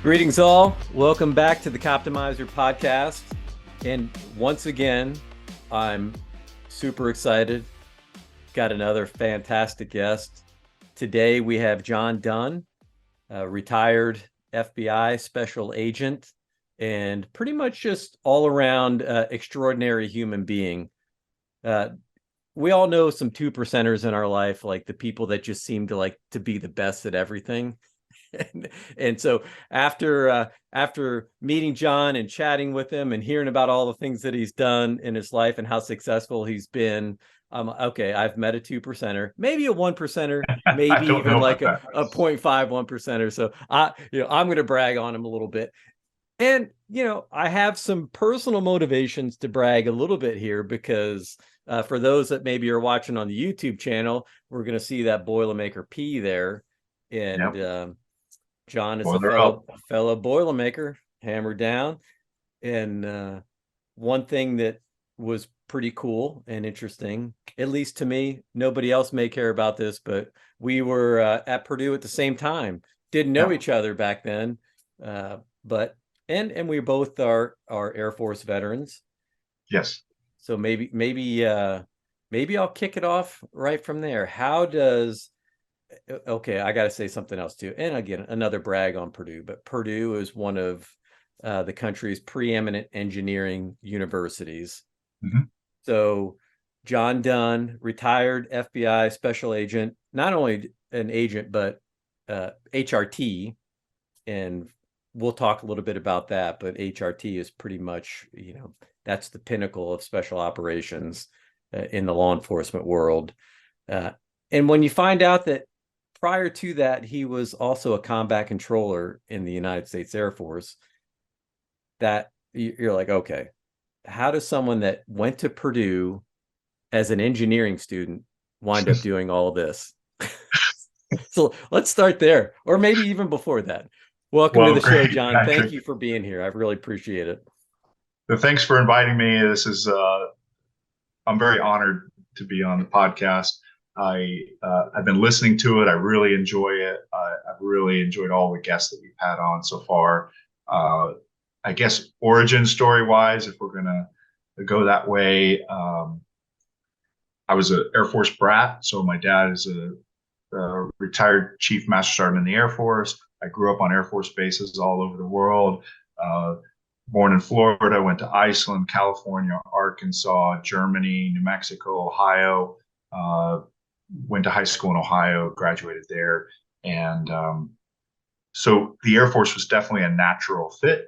Greetings all. Welcome back to the Coptimizer podcast. And once again, I'm super excited. Got another fantastic guest. Today we have John Dunn, a retired FBI Special Agent, and pretty much just all around extraordinary human being. We all know some 2%ers in our life, like the people that just seem to like to be the best at everything. And so after meeting John and chatting with him and hearing about all the things that he's done in his life and how successful he's been, okay, I've met a 2%er, maybe a 1%er, maybe even like a 0.5 1%er. So I'm going to brag on him a little bit. And, I have some personal motivations to brag a little bit here because for those that maybe are watching on the YouTube channel, we're going to see that Boilermaker P there. And yep. John is a fellow Boilermaker, hammered down. And one thing that was pretty cool and interesting, at least to me, nobody else may care about this, but we were at Purdue at the same time. Didn't know each other back then, but we both are Air Force veterans. Yes. So maybe I'll kick it off right from there. How does Okay, I got to say something else too. And again, another brag on Purdue, but Purdue is one of the country's preeminent engineering universities. Mm-hmm. So John Dunn, retired FBI Special Agent, not only an agent, but HRT. And we'll talk a little bit about that, but HRT is pretty much, that's the pinnacle of special operations in the law enforcement world. And when you find out that prior to that, he was also a combat controller in the United States Air Force, that you're like, okay, how does someone that went to Purdue as an engineering student wind up doing all this? So let's start there, or maybe even before that. Welcome to the show, John. Patrick. Thank you for being here. I really appreciate it. Thanks for inviting me. This is, I'm very honored to be on the podcast. I've been listening to it. I really enjoy it. I've really enjoyed all the guests that we've had on so far. I guess origin story wise, if we're going to go that way, I was an Air Force brat. So my dad is a retired Chief Master Sergeant in the Air Force. I grew up on Air Force bases all over the world. Born in Florida, went to Iceland, California, Arkansas, Germany, New Mexico, Ohio. Went to high school in Ohio, graduated there. And so the Air Force was definitely a natural fit.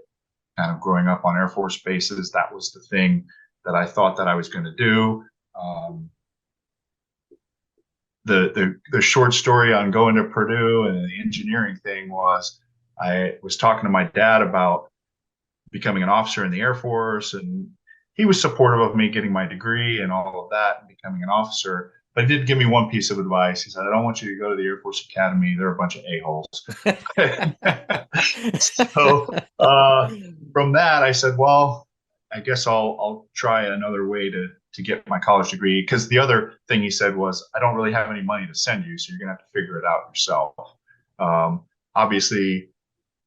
Kind of growing up on Air Force bases, that was the thing that I thought that I was going to do. The short story on going to Purdue and the engineering thing was I was talking to my dad about becoming an officer in the Air Force, and he was supportive of me getting my degree and all of that and becoming an officer. But he did give me one piece of advice. He said, I don't want you to go to the Air Force Academy. They're a bunch of a-holes. So from that, I said, well, I guess I'll try another way to get my college degree. Because the other thing he said was, I don't really have any money to send you, so you're going to have to figure it out yourself. Obviously,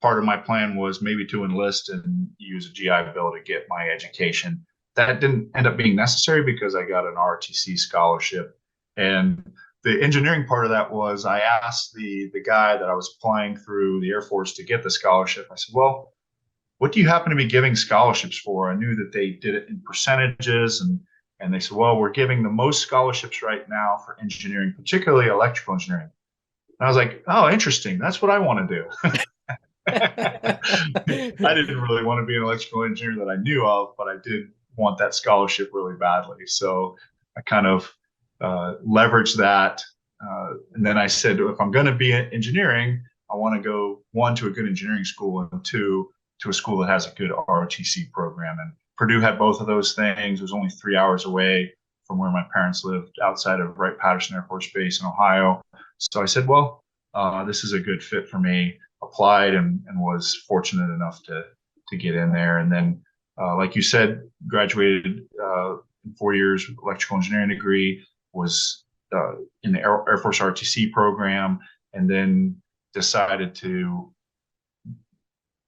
part of my plan was maybe to enlist and use a GI Bill to get my education. That didn't end up being necessary because I got an ROTC scholarship. And the engineering part of that was I asked the guy that I was applying through the Air Force to get the scholarship. I said, well, what do you happen to be giving scholarships for? I knew that they did it in percentages. And they said, well, we're giving the most scholarships right now for engineering, particularly electrical engineering. And I was like, oh, interesting. That's what I want to do. I didn't really want to be an electrical engineer that I knew of, but I did want that scholarship really badly. So I kind of leveraged that. And then I said, if I'm going to be in engineering, I want to go, one, to a good engineering school, and two, to a school that has a good ROTC program. And Purdue had both of those things. It was only 3 hours away from where my parents lived, outside of Wright-Patterson Air Force Base in Ohio. So I said, well, this is a good fit for me. Applied and was fortunate enough to get in there. And then, like you said, graduated in 4 years electrical engineering degree, was in the Air Force ROTC program, and then decided to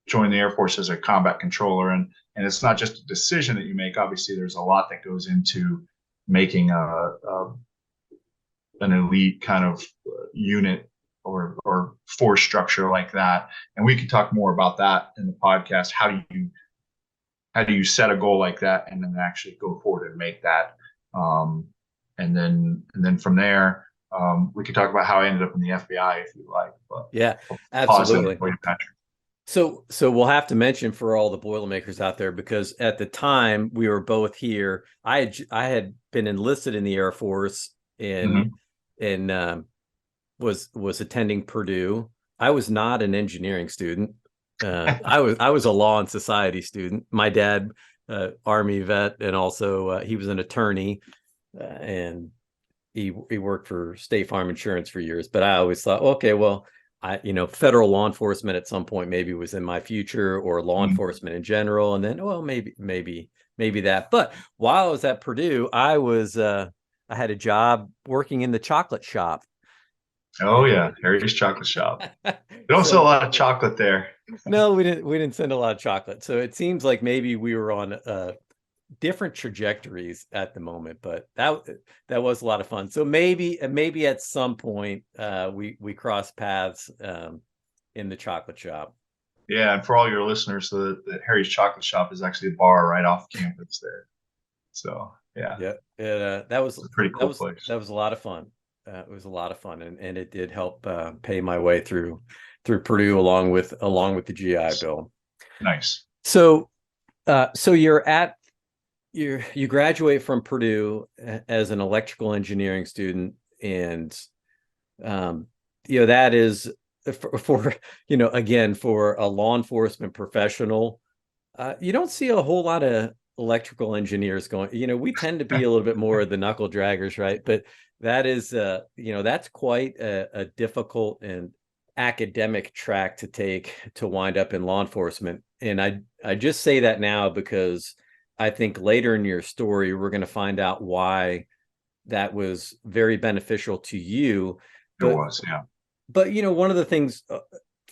joined the Air Force as a combat controller, and it's not just a decision that you make. Obviously, there's a lot that goes into making an elite kind of unit or force structure like that. And we could talk more about that in the podcast. How do you set a goal like that and then actually go forward and make that? And then from there, we could talk about how I ended up in the FBI if you like. But yeah, absolutely. Patrick. So we'll have to mention for all the Boilermakers out there, because at the time we were both here, I had been enlisted in the Air Force and was attending Purdue. I was not an engineering student. I was a law and society student. My dad, Army vet, and also he was an attorney, and he worked for State Farm Insurance for years. But I always thought, okay, well, federal law enforcement at some point maybe was in my future, or law enforcement in general. And then, well, maybe that. But while I was at Purdue, I had a job working in the chocolate shop. Oh yeah, Harry's chocolate shop. They don't sell a lot of chocolate there. No, we didn't send a lot of chocolate. So it seems like maybe we were on different trajectories at the moment, but that was a lot of fun. So maybe at some point we cross paths in the chocolate shop. Yeah, and for all your listeners, the Harry's chocolate shop is actually a bar right off campus there. So yeah, that was a pretty cool place. That was a lot of fun. It was a lot of fun, and it did help pay my way through Purdue along with the GI Bill. Nice. So you graduate from Purdue as an electrical engineering student, and that is for again, for a law enforcement professional, you don't see a whole lot of electrical engineers going. We tend to be a little bit more of the knuckle draggers, right? But that is that's quite a difficult and academic track to take to wind up in law enforcement. And I just say that now because I think later in your story, we're going to find out why that was very beneficial to you. It was, yeah. But, one of the things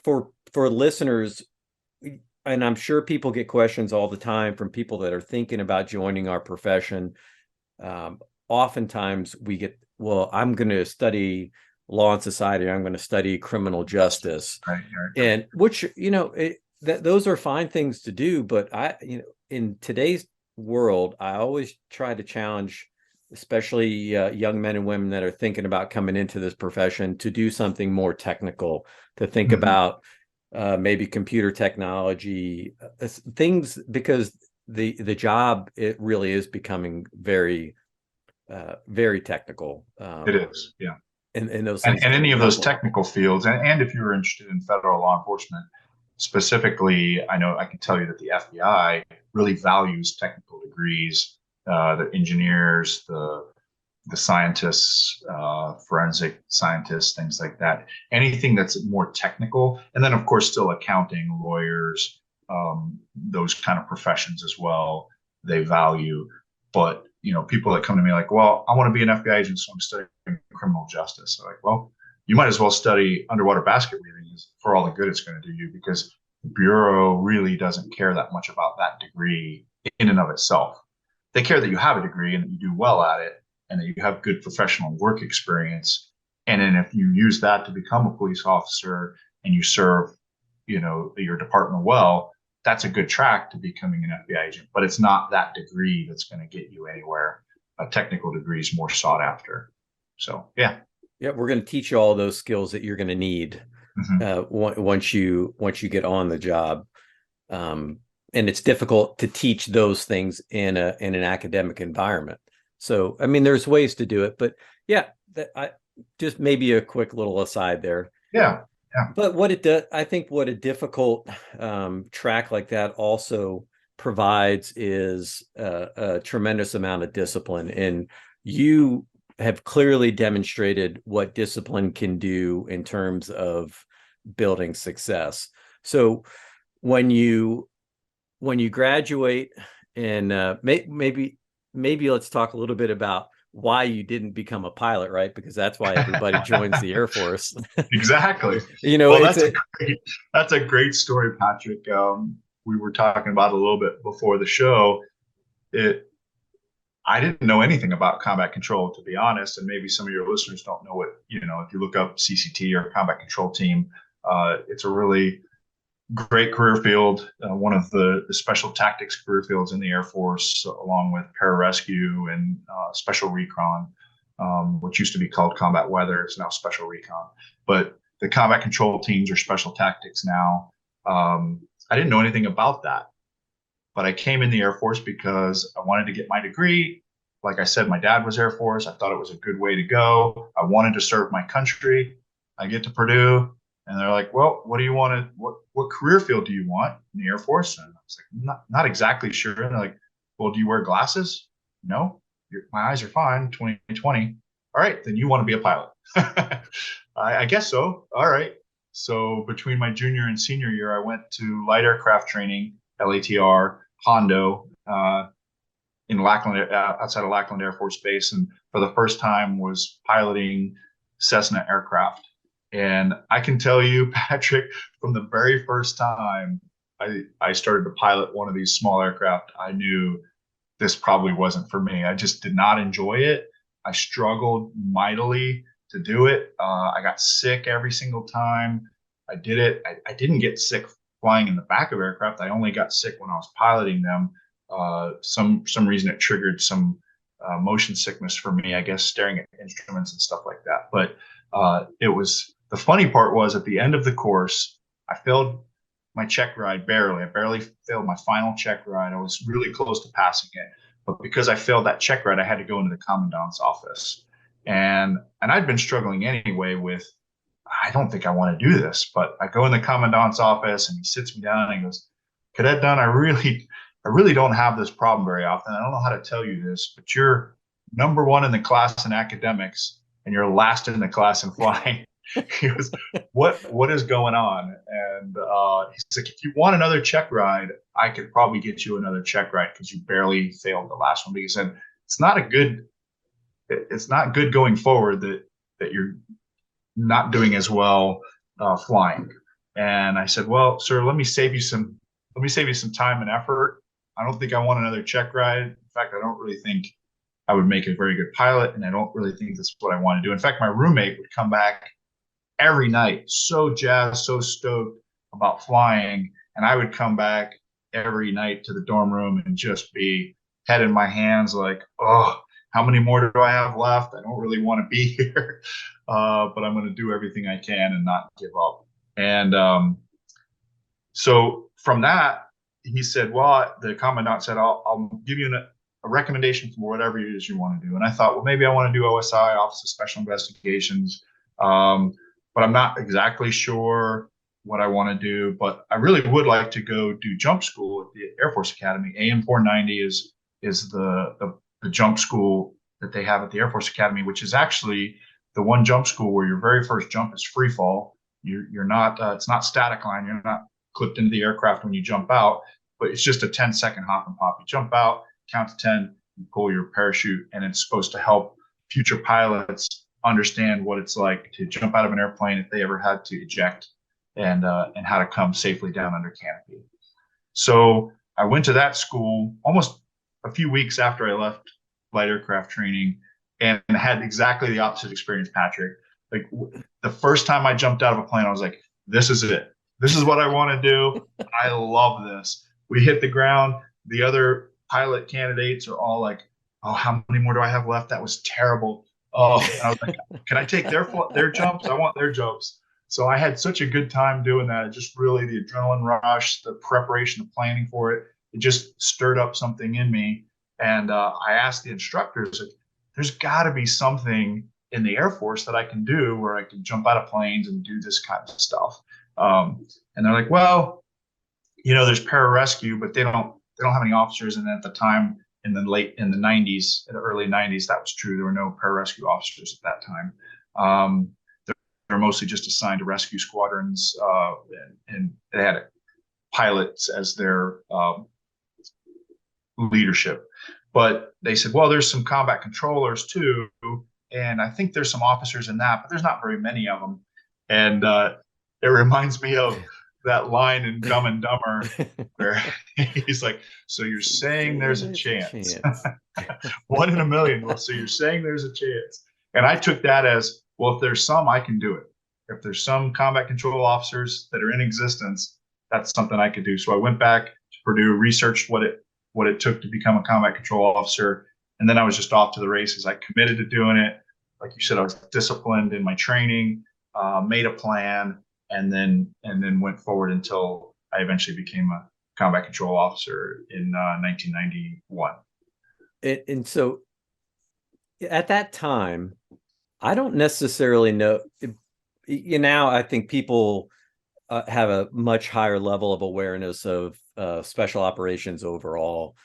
for listeners, and I'm sure people get questions all the time from people that are thinking about joining our profession. Oftentimes we get, well, I'm going to study law and society. I'm going to study criminal justice. Right. And which, those are fine things to do. But in today's world, I always try to challenge, especially young men and women that are thinking about coming into this profession, to do something more technical, to think about maybe computer technology, things, because the job, it really is becoming very, very technical. It is, yeah. And those and any of those technical fields, and if you're interested in federal law enforcement specifically, I know I can tell you that the FBI really values technical degrees, the engineers, the scientists, forensic scientists, things like that. Anything that's more technical, and then of course still accounting, lawyers, those kind of professions as well, they value. But people that come to me like, well, I want to be an FBI agent, so I'm studying criminal justice. So like, well, you might as well study underwater basket weaving for all the good it's going to do you, because the Bureau really doesn't care that much about that degree in and of itself. They care that you have a degree and that you do well at it and that you have good professional work experience. And then if you use that to become a police officer and you serve, your department well, that's a good track to becoming an FBI agent. But it's not that degree that's going to get you anywhere. A technical degree is more sought after. So, yeah. Yeah, we're going to teach you all those skills that you're going to need once you get on the job. And it's difficult to teach those things in an academic environment. So, I mean, there's ways to do it, but yeah, just maybe a quick little aside there. Yeah. But I think what a difficult track like that also provides is a tremendous amount of discipline. And you have clearly demonstrated what discipline can do in terms of building success. So when you graduate, and maybe let's talk a little bit about Yeah. why you didn't become a pilot, right? Because that's why everybody joins the Air Force. Exactly. You know, Well, it's that's a great story, Patrick. We were talking about it a little bit before the show. I didn't know anything about combat control, to be honest, and maybe some of your listeners don't know what, if you look up CCT or combat control team, it's a really great career field, one of the special tactics career fields in the Air Force, along with pararescue and special recon, which used to be called combat weather. It's now special recon. But the combat control teams are special tactics now. I didn't know anything about that, but I came in the Air Force because I wanted to get my degree. Like I said, my dad was Air Force. I thought it was a good way to go. I wanted to serve my country. I get to Purdue, and they're like, "Well, what do you want to? What career field do you want in the Air Force?" And I was like, "Not exactly sure." And they're like, "Well, do you wear glasses?" No, my eyes are fine. 2020. All right, then you want to be a pilot. I guess so. All right. So between my junior and senior year, I went to light aircraft training, LATR, Hondo, in Lackland, outside of Lackland Air Force Base, and for the first time was piloting Cessna aircraft. And I can tell you, Patrick, from the very first time I started to pilot one of these small aircraft, I knew this probably wasn't for me. I just did not enjoy it. I struggled mightily to do it. I got sick every single time I did it. I didn't get sick flying in the back of aircraft. I only got sick when I was piloting them. Some reason it triggered some motion sickness for me, I guess, staring at instruments and stuff like that. But it was the funny part was at the end of the course, I failed my check ride barely. I barely failed my final check ride. I was really close to passing it, but because I failed that check ride, I had to go into the commandant's office, and I'd been struggling anyway with, I don't think I want to do this, but I go in the commandant's office and he sits me down and he goes, "Cadet Dunn, I really don't have this problem very often. I don't know how to tell you this, but you're number one in the class in academics and you're last in the class in flying." He goes, what is going on? And he's like, "If you want another check ride, I could probably get you another check ride because you barely failed the last one." But he said, it's not good going forward that you're not doing as well flying. And I said, "Well, sir, let me save you some time and effort. I don't think I want another check ride. In fact, I don't really think I would make a very good pilot, and I don't really think that's what I want to do." In fact, my roommate would come back every night, so jazzed, so stoked about flying, and I would come back every night to the dorm room and just be head in my hands, like, "Oh, how many more do I have left? I don't really want to be here, but I'm going to do everything I can and not give up." And so from that, he said, "Well," the commandant said, I'll give you a recommendation for whatever it is you want to do." And I thought, well, maybe I want to do OSI, Office of Special Investigations, but I'm not exactly sure what I want to do. But I really would like to go do jump school at the Air Force Academy. AM 490 is the jump school that they have at the Air Force Academy, which is actually the one jump school where your very first jump is free fall. You're not, it's not static line. You're not clipped into the aircraft when you jump out, but it's just a 10-second hop and pop. You jump out, count to 10, you pull your parachute, and it's supposed to help future pilots understand what it's like to jump out of an airplane if they ever had to eject, and how to come safely down under canopy. So I went to that school almost a few weeks after I left light aircraft training, and had exactly the opposite experience, Patrick. Like the first time I jumped out of a plane, I was like, "This is it. This is what I want to do. I love this." We hit the ground. The other pilot candidates are all like, "Oh, how many more do I have left? That was terrible." Oh, and I was like, "Can I take their jumps? I want their jumps." So I had such a good time doing that. It just really, the adrenaline rush, the preparation, the planning for it, it just stirred up something in me. And I asked the instructors, like, "There's got to be something in the Air Force that I can do where I can jump out of planes and do this kind of stuff." And they're like, "Well, there's pararescue, but they don't have any officers." And at the time, in the 90s, in the early 90s, that was true. There were no pararescue officers at that time. They're mostly just assigned to rescue squadrons, and they had pilots as their leadership. But they said, well, there's some combat controllers too, and I think there's some officers in that, but there's not very many of them. And it reminds me of that line in Dumb and Dumber where he's like, "So you're saying there's a chance, one in a million? Well, so you're saying there's a chance?" And I took that as, well, if there's some, I can do it. If there's some combat control officers that are in existence, that's something I could do. So I went back to Purdue, researched what it took to become a combat control officer, and then I was just off to the races. I committed to doing it. Like you said, I was disciplined in my training, made a plan, and then went forward until I eventually became a combat control officer in 1991. And so at that time, I don't necessarily know. Now I think people have a much higher level of awareness of special operations overall.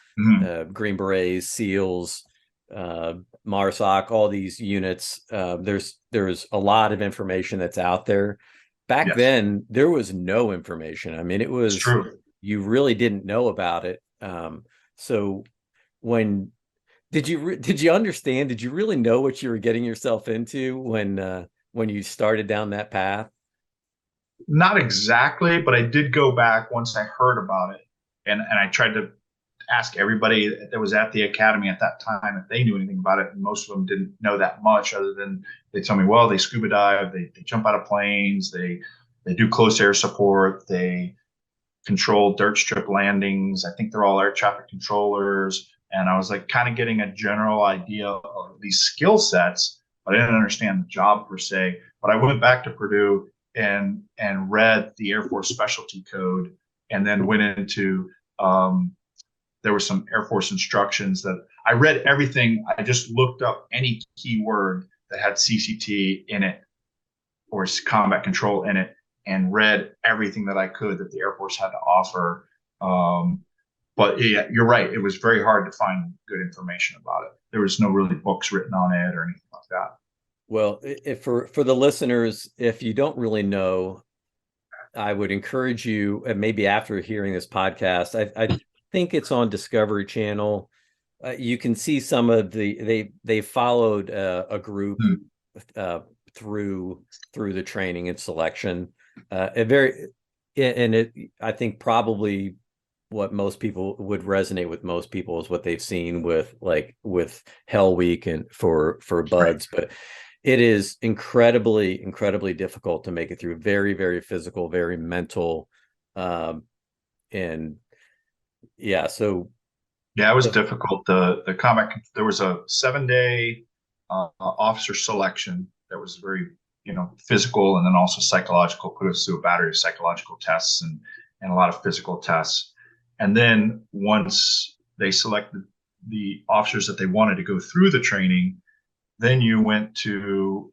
Green Berets, SEALs, MARSOC, all these units. There's a lot of information that's out there. Back then, there was no information. I mean, it was true. You really didn't know about it. So when did you understand? Did you really know what you were getting yourself into when you started down that path? Not exactly, but I did go back once I heard about it, and I tried to ask everybody that was at the academy at that time if they knew anything about it, and most of them didn't know that much, other than they tell me, well, they scuba dive, they jump out of planes, they do close air support, they control dirt strip landings. I think they're all air traffic controllers. And I was like kind of getting a general idea of these skill sets, but I didn't understand the job per se. But I went back to Purdue and read the Air Force Specialty Code, and then went into there were some Air Force instructions that I read everything. I just looked up any keyword that had CCT in it or combat control in it, and read everything that I could that the Air Force had to offer. But yeah, you're right. It was very hard to find good information about it. There was no really books written on it or anything like that. Well, if for the listeners, if you don't really know, I would encourage you, maybe after hearing this podcast, I think it's on Discovery Channel. You can see some of they followed a group through the training and selection. I think probably what most people would resonate with most people is what they've seen with Hell Week and for BUDS, but it is incredibly difficult to make it through. Very, very physical, very mental. And yeah, so. Yeah, it was difficult. The combat, there was a 7-day officer selection that was very, physical, and then also psychological, put us through a battery of psychological tests and a lot of physical tests. And then once they selected the officers that they wanted to go through the training, then you went to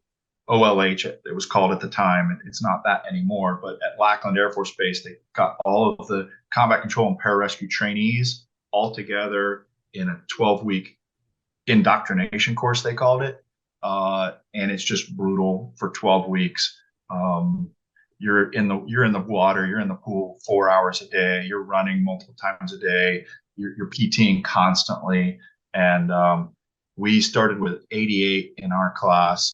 OLH, it was called at the time. It's not that anymore, but at Lackland Air Force Base, they got all of the combat control and pararescue trainees all together in a 12-week indoctrination course, they called it. And it's just brutal for 12 weeks. You're in the water, you're in the pool 4 hours a day, you're running multiple times a day, you're PTing constantly. And we started with 88 in our class.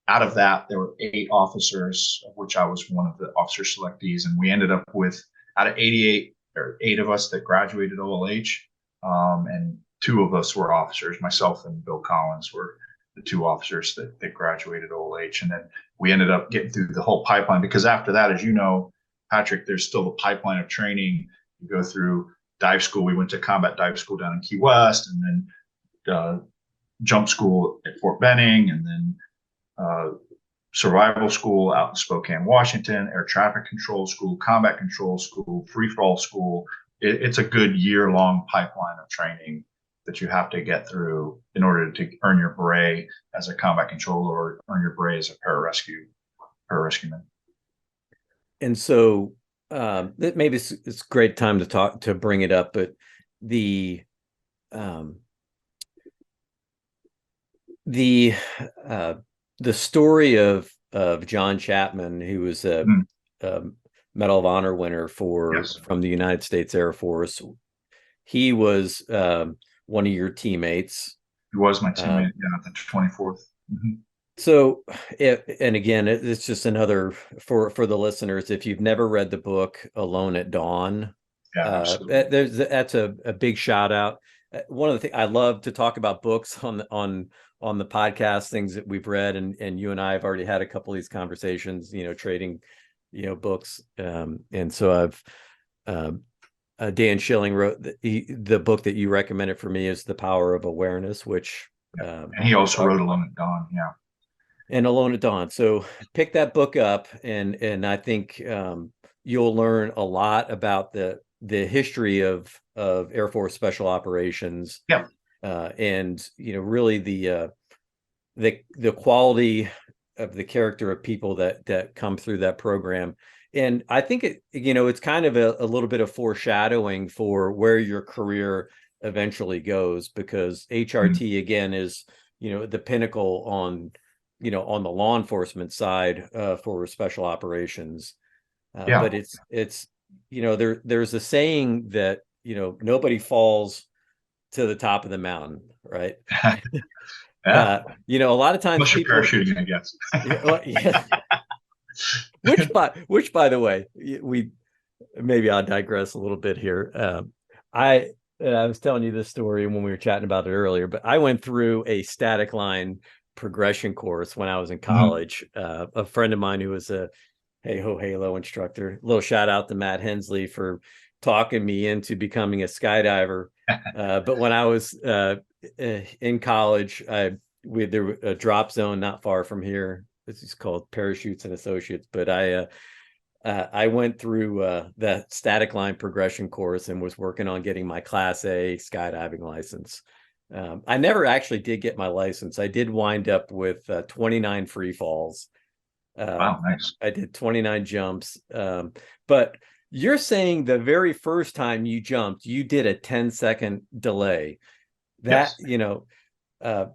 Out of that, there were 8 officers, of which I was one of the officer selectees. And we ended up with, out of 88, there were 8 of us that graduated OLH, and 2 of us were officers. Myself and Bill Collins were the 2 officers that graduated OLH. And then we ended up getting through the whole pipeline, because after that, as you know, Patrick, there's still the pipeline of training. You go through dive school. We went to combat dive school down in Key West, and then jump school at Fort Benning, and then survival school out in Spokane, Washington, air traffic control school, combat control school, free for all school. It's a good year-long pipeline of training that you have to get through in order to earn your beret as a combat controller or earn your beret as a pararescueman. And so maybe it's a great time to bring it up, but the story of John Chapman, who was a Medal of Honor winner from the United States Air Force. He was one of your teammates. He was my teammate, at the 24th. So, and again, it's just another for the listeners. If you've never read the book Alone at Dawn, that's a big shout out. One of the things I love to talk about books on the podcast, things that we've read, and you and I have already had a couple of these conversations, trading, books, and so Dan Schilling wrote the book that you recommended for me is The Power of Awareness, which and he also wrote Alone at Dawn, and Alone at Dawn. So pick that book up, and I think you'll learn a lot about the history of Air Force Special Operations. Yeah. And really the quality of the character of people that come through that program. And I think it's kind of a little bit of foreshadowing for where your career eventually goes, because HRT again is the pinnacle on the law enforcement side for special operations. But it's there's a saying that nobody falls to the top of the mountain, right? A lot of times people parachuting, I guess. Yeah. Which by the way, maybe I'll digress a little bit here. I was telling you this story when we were chatting about it earlier, but I went through a static line progression course when I was in college. A friend of mine who was a Halo instructor, little shout out to Matt Hensley for talking me into becoming a skydiver. But when I was in college, there was a drop zone not far from here. This is called Parachutes and Associates. But I went through that static line progression course and was working on getting my Class A skydiving license. I never actually did get my license. I did wind up with 29 free falls. Wow, nice. I did 29 jumps. But you're saying the very first time you jumped, you did a 10-second delay. That, yes.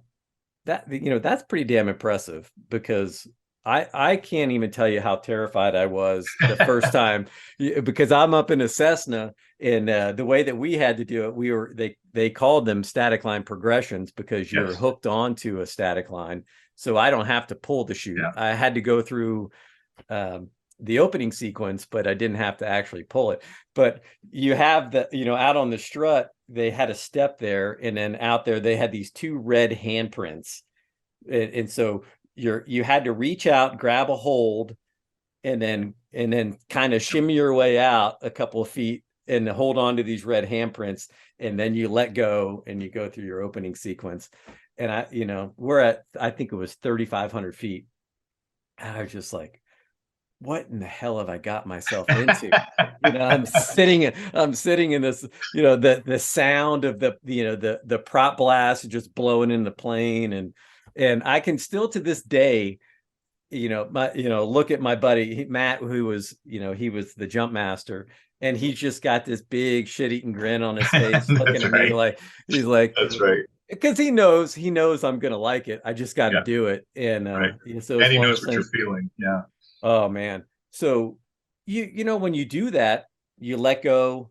That's pretty damn impressive, because I can't even tell you how terrified I was the first time, because I'm up in a Cessna, and the way that we had to do it, they called them static line progressions because you're hooked onto a static line. So I don't have to pull the chute. I had to go through the opening sequence, but I didn't have to actually pull it. But you have out on the strut, they had a step there, and then out there they had these two red handprints, and so you had to reach out, grab a hold, and then kind of shimmy your way out a couple of feet and hold on to these red handprints, and then you let go and you go through your opening sequence. And we're at, I think it was 3,500 feet. And I was just like, what in the hell have I got myself into? I'm sitting in this, the sound of the prop blast just blowing in the plane. And I can still to this day, look at my buddy, Matt, who was, he was the jump master, and he's just got this big shit-eating grin on his face, looking at me like, he's like, that's right. Because he knows I'm going to like it. I just got to do it. And so and he knows what you're feeling. Yeah. Oh man. So when you do that, you let go,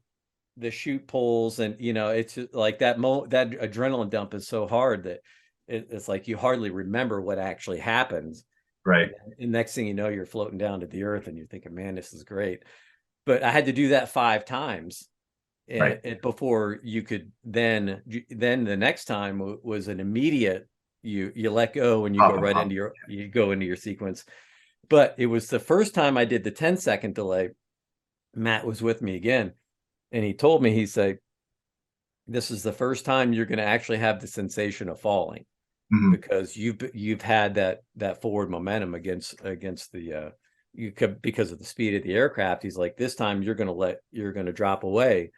the chute pulls, and it's like that adrenaline dump is so hard that it's like you hardly remember what actually happens. Right. And next thing you know, you're floating down to the earth and you're thinking, man, this is great. But I had to do that 5 times. And before you could then the next time was an immediate, you let go and you go right into your sequence. But it was the first time I did the 10-second delay. Matt was with me again, and he told me, he said, this is the first time you're going to actually have the sensation of falling, because you've had that forward momentum against the because of the speed of the aircraft. He's like, this time you're going to drop away,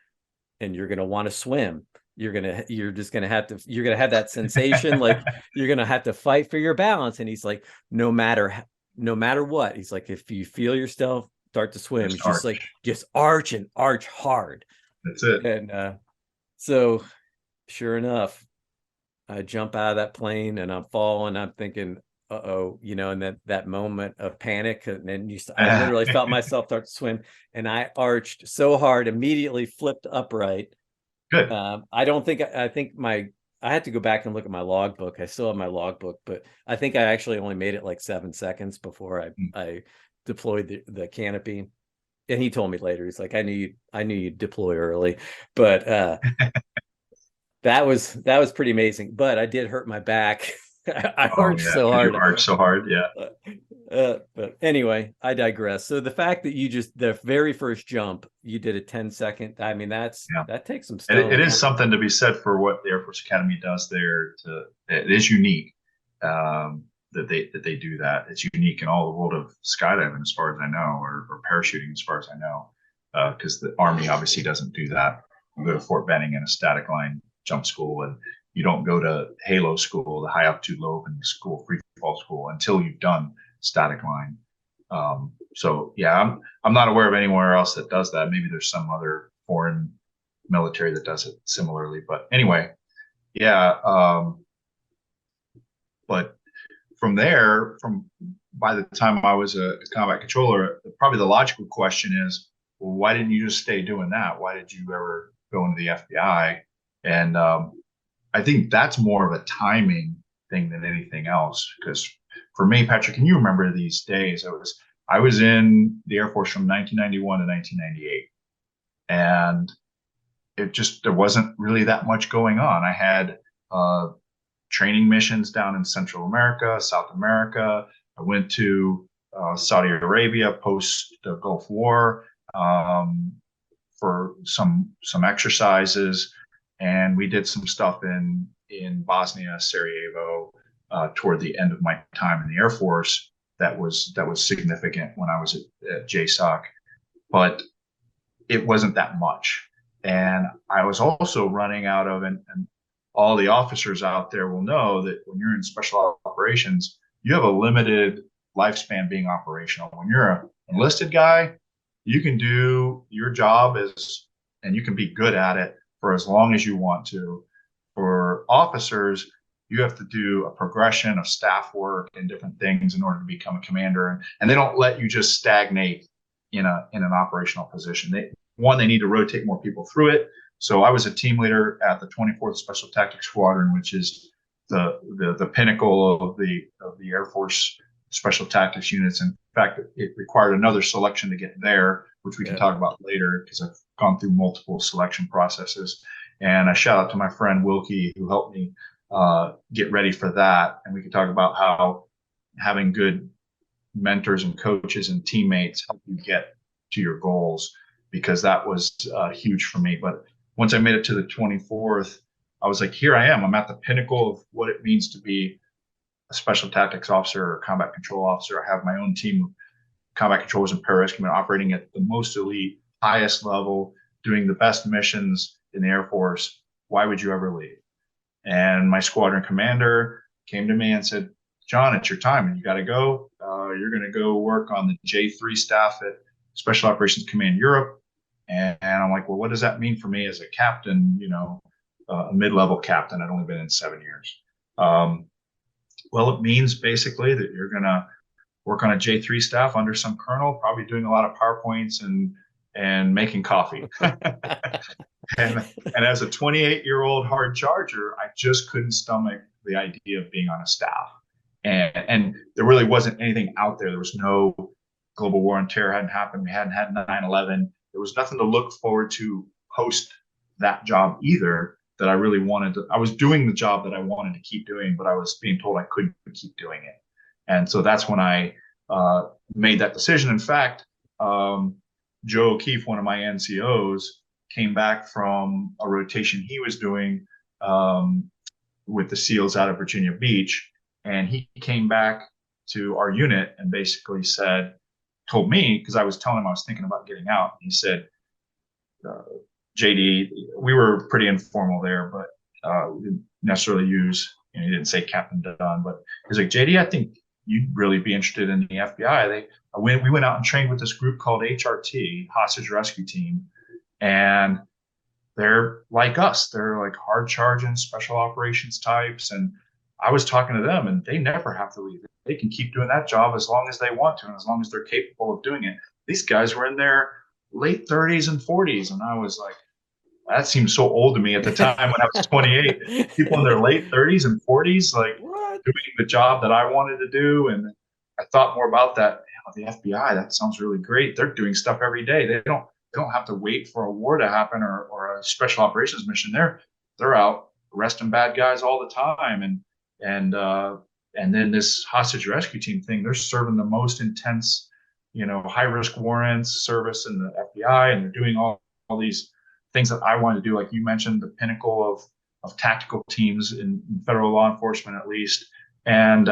and you're going to want to swim. You're going to have that sensation, like you're going to have to fight for your balance. And he's like, no matter what, he's like, if you feel yourself start to swim, it's just like, just arch and arch hard. That's it. And so sure enough, I jump out of that plane and I'm falling. I'm thinking, uh-oh, and that moment of panic. And then I literally felt myself start to swim, and I arched so hard, immediately flipped upright, Good. I don't think I think I had to go back and look at my logbook. I still have my logbook, but I think I actually only made it like 7 seconds before I deployed the canopy. And he told me later, he's like, I knew you'd deploy early, but that was pretty amazing. But I did hurt my back. I Oh arched yeah, so because you hard. arch so hard. Yeah. But anyway, I digress. So the fact that you just the very first jump, you did a 10-second. I mean, Yeah. that takes some It stones. is something to be said for what the Air Force Academy does there. It is unique that they do that. It's unique in all the world of skydiving, as far as I know, or parachuting, as far as I know, because the Army obviously doesn't do that. You go to Fort Benning and a static line jump school, and you don't go to Halo school, the high altitude low open school, free fall school, until you've done static line. So yeah, I'm not aware of anywhere else that does that. Maybe there's some other foreign military that does it similarly. But anyway, yeah. But from there, from by the time I was a combat controller, probably the logical question is, well, why didn't you just stay doing that? Why did you ever go into the FBI? And I think that's more of a timing thing than anything else. Because for me, Patrick, can you remember these days? I was in the Air Force from 1991 to 1998, and there wasn't really that much going on. I had training missions down in Central America, South America. I went to Saudi Arabia post the Gulf War for some exercises, and we did some stuff in Bosnia, Sarajevo, toward the end of my time in the Air Force. That was significant when I was at JSOC, but it wasn't that much. And I was also running out of, and all the officers out there will know that when you're in special operations, you have a limited lifespan being operational. When you're an enlisted guy, you can do your job and you can be good at it for as long as you want to. For officers, you have to do a progression of staff work and different things in order to become a commander. And they don't let you just stagnate in an operational position. They need to rotate more people through it. So I was a team leader at the 24th Special Tactics Squadron, which is the pinnacle of the Air Force Special Tactics units. In fact, it required another selection to get there, which we can talk about later, because I've gone through multiple selection processes. And I shout out to my friend Wilkie, who helped me get ready for that. And we can talk about how having good mentors and coaches and teammates help you get to your goals, because that was huge for me. But once I made it to the 24th, I was like, here I am. I'm at the pinnacle of what it means to be a special tactics officer or combat control officer. I have my own team of combat controllers and pararescue operating at the most elite, highest level, doing the best missions in the Air Force. Why would you ever leave? And my squadron commander came to me and said, John, it's your time and you got to go. You're going to go work on the J3 staff at Special Operations Command Europe. And I'm like, well, what does that mean for me as a captain, a mid-level captain? I'd only been in 7 years. Well, it means basically that you're going to work on a J3 staff under some colonel, probably doing a lot of PowerPoints and making coffee. and as a 28-year-old hard charger, I just couldn't stomach the idea of being on a staff. And there really wasn't anything out there. There was no global war on terror hadn't happened. We hadn't had 9/11. There was nothing to look forward to post that job either that I really wanted to. I was doing the job that I wanted to keep doing, but I was being told I couldn't keep doing it. And so that's when I made that decision. In fact, Joe O'Keefe, one of my NCOs, came back from a rotation he was doing with the SEALs out of Virginia Beach. And he came back to our unit and basically told me, because I was telling him I was thinking about getting out. He said, JD, we were pretty informal there, but we didn't necessarily use, he didn't say Captain Dunn, but he was like, JD, I think you'd really be interested in the FBI. We went out and trained with this group called HRT, Hostage Rescue Team. And they're like us. They're like hard charging special operations types. And I was talking to them, and they never have to leave. They can keep doing that job as long as they want to, and as long as they're capable of doing it. These guys were in their late 30s and 40s. And I was like, that seems so old to me at the time when I was 28. People in their late 30s and 40s, like What? doing the job that I wanted to do. And I thought more about that. The FBI, that sounds really great. They're doing stuff every day. They don't have to wait for a war to happen or a special operations mission. They're out arresting bad guys all the time. And then this hostage rescue team thing, they're serving the most intense, high risk warrants service in the FBI, and they're doing all these things that I wanted to do. Like you mentioned, the pinnacle of tactical teams in federal law enforcement, at least. And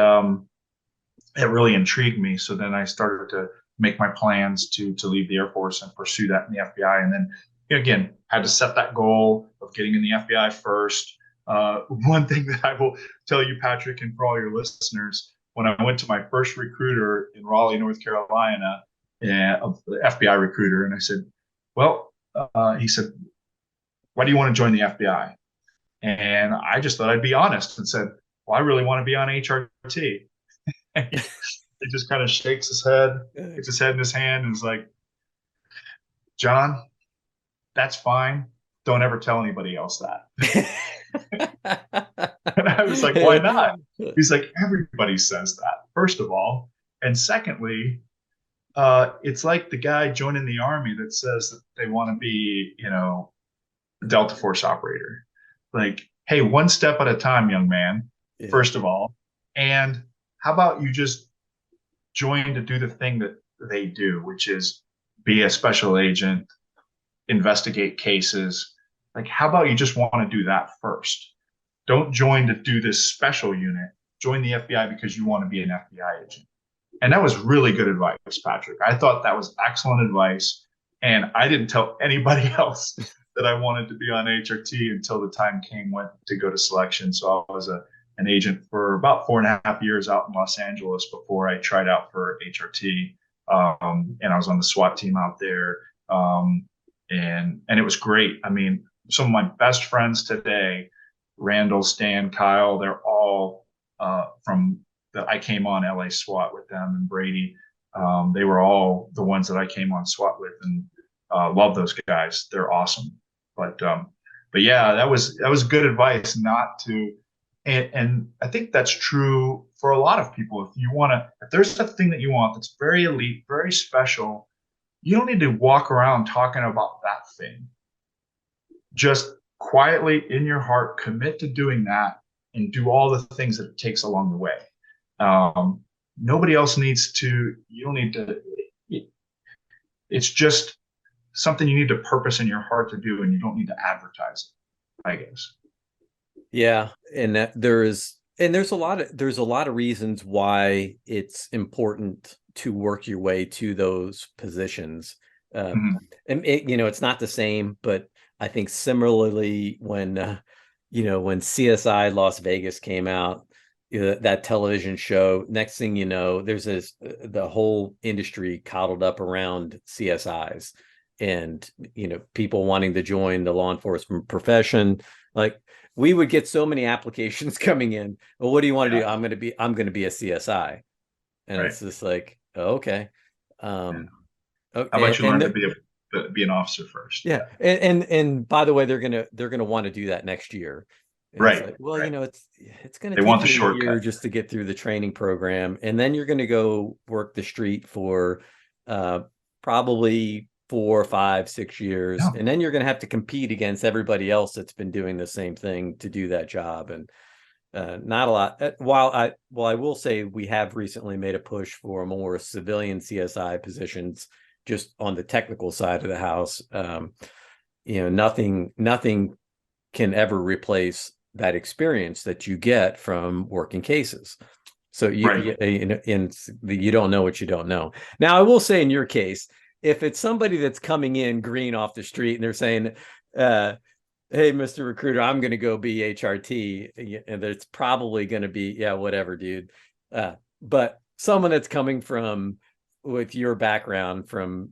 it really intrigued me. So then I started to make my plans to leave the Air Force and pursue that in the FBI. And then again, had to set that goal of getting in the FBI first. One thing that I will tell you, Patrick, and for all your listeners, when I went to my first recruiter in Raleigh, North Carolina, the FBI recruiter, and I said, well, he said, why do you want to join the FBI? And I just thought I'd be honest and said, well, I really want to be on HRT. He just kind of shakes his head, puts his head in his hand, and is like, John, that's fine. Don't ever tell anybody else that. And I was like, why not? He's like, everybody says that, first of all. And secondly, it's like the guy joining the Army that says that they want to be, a Delta Force operator. Like, hey, one step at a time, young man, first of all. And how about you just join to do the thing that they do, which is be a special agent, investigate cases. Like, how about you just want to do that first? Don't join to do this special unit. Join the FBI because you want to be an FBI agent. And that was really good advice, Patrick. I thought that was excellent advice. And I didn't tell anybody else that I wanted to be on HRT until the time went to go to selection. So I was an agent for about 4.5 years out in Los Angeles before I tried out for HRT. And I was on the SWAT team out there. And it was great. I mean, some of my best friends today, Randall, Stan, Kyle, they're all from that I came on LA SWAT with them, and Brady. They were all the ones that I came on SWAT with, and love those guys. They're awesome. But yeah, that was good advice not to. And I think that's true for a lot of people. If there's a thing that you want that's very elite, very special, you don't need to walk around talking about that thing. Just quietly in your heart, commit to doing that and do all the things that it takes along the way. Nobody else needs to, you don't need to, it's just something you need to purpose in your heart to do, and you don't need to advertise it, I guess. Yeah. And there's a lot of reasons why it's important to work your way to those positions. And it's not the same, but I think similarly when CSI Las Vegas came out, that television show, next thing you know, there's the whole industry coddled up around CSIs, and, people wanting to join the law enforcement profession. Like, we would get so many applications coming in. Well, what do you want to do? I'm going to be a CSI. And It's just like, okay. How about you learn to be an officer first? Yeah. And by the way, they're going to want to do that next year. And right. It's like, well, right. It's going to take you a year just to get through the training program. And then you're going to go work the street for probably 4, 5, 6 years. Yeah. And then you're going to have to compete against everybody else that's been doing the same thing to do that job. And not a lot. While I will say we have recently made a push for more civilian CSI positions, just on the technical side of the house. Nothing can ever replace that experience that you get from working cases. So you don't know what you don't know. Now, I will say, in your case, if it's somebody that's coming in green off the street and they're saying, hey, Mr. Recruiter, I'm going to go be HRT, and it's probably going to be, yeah, whatever, dude. But someone that's coming from, with your background from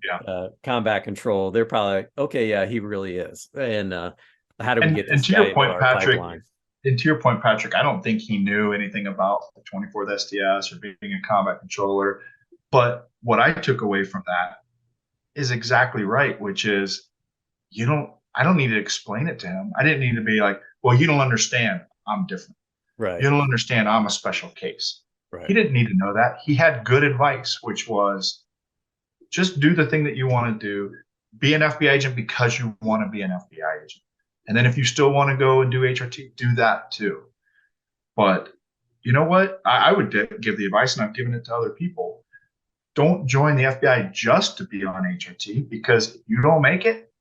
combat control, they're probably like, okay, yeah, he really is. And how do we get this guy into our pipeline? And to your point, Patrick, I don't think he knew anything about the 24th STS or being a combat controller. But what I took away from that is exactly right, which is, I don't need to explain it to him. I didn't need to be like, well, you don't understand. I'm different. Right. You don't understand. I'm a special case. He Right. didn't need to know that. He had good advice, which was just do the thing that you want to do. Be an FBI agent because you want to be an FBI agent. And then if you still want to go and do HRT, do that too. But you know what? I would give the advice, and I've given it to other people. Don't join the FBI just to be on HRT, because if you don't make it,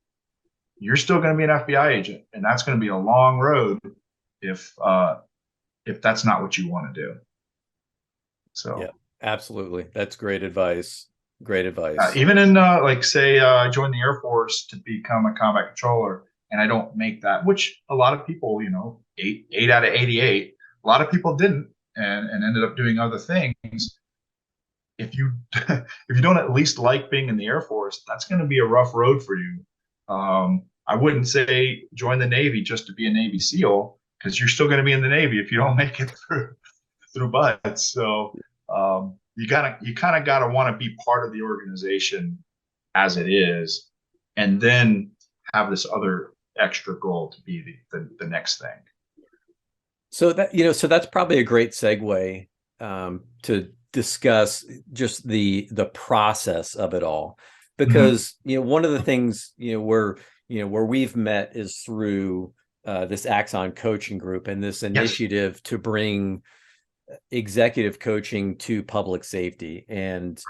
you're still going to be an FBI agent, and that's going to be a long road if that's not what you want to do. So Yeah, absolutely. That's great advice. Great advice. even in like say I joined the Air Force to become a combat controller, and I don't make that, which a lot of people, eight out of 88, a lot of people didn't, and ended up doing other things. If you if you don't at least like being in the Air Force, that's going to be a rough road for you. I wouldn't say join the Navy just to be a Navy SEAL, because you're still going to be in the Navy if you don't make it through butts. So you kind of gotta want to be part of the organization as it is, and then have this other extra goal to be the next thing. So so that's probably a great segue to discuss just the process of it all, because one of the things where we've met is through this Axon coaching group and this initiative to bring executive coaching to public safety. And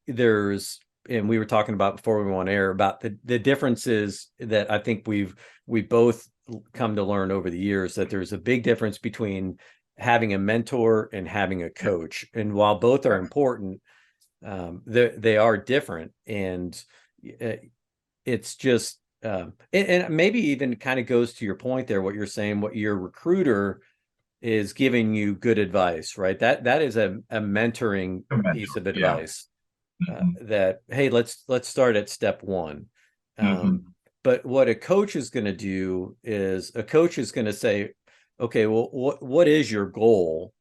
and we were talking about before we went on air about the differences that I think we both come to learn over the years, that there's a big difference between having a mentor and having a coach. And while both are important, they are different. And it's just, and maybe even kind of goes to your point there, what you're saying, what your recruiter is giving you good advice, right? That is a mentoring piece of advice. That, hey, let's start at step one. But what a coach is going to do is a coach is going to say, okay, well, what is your goal?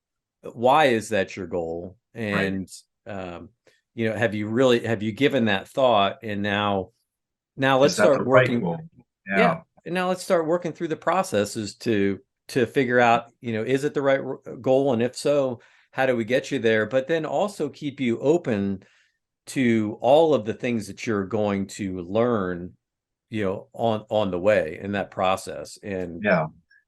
Why is that your goal? And have you given that thought? And now let's start working. Yeah. And now let's start working through the processes to figure out, is it the right goal? And if so, how do we get you there? But then also keep you open to all of the things that you're going to learn, on the way in that process. And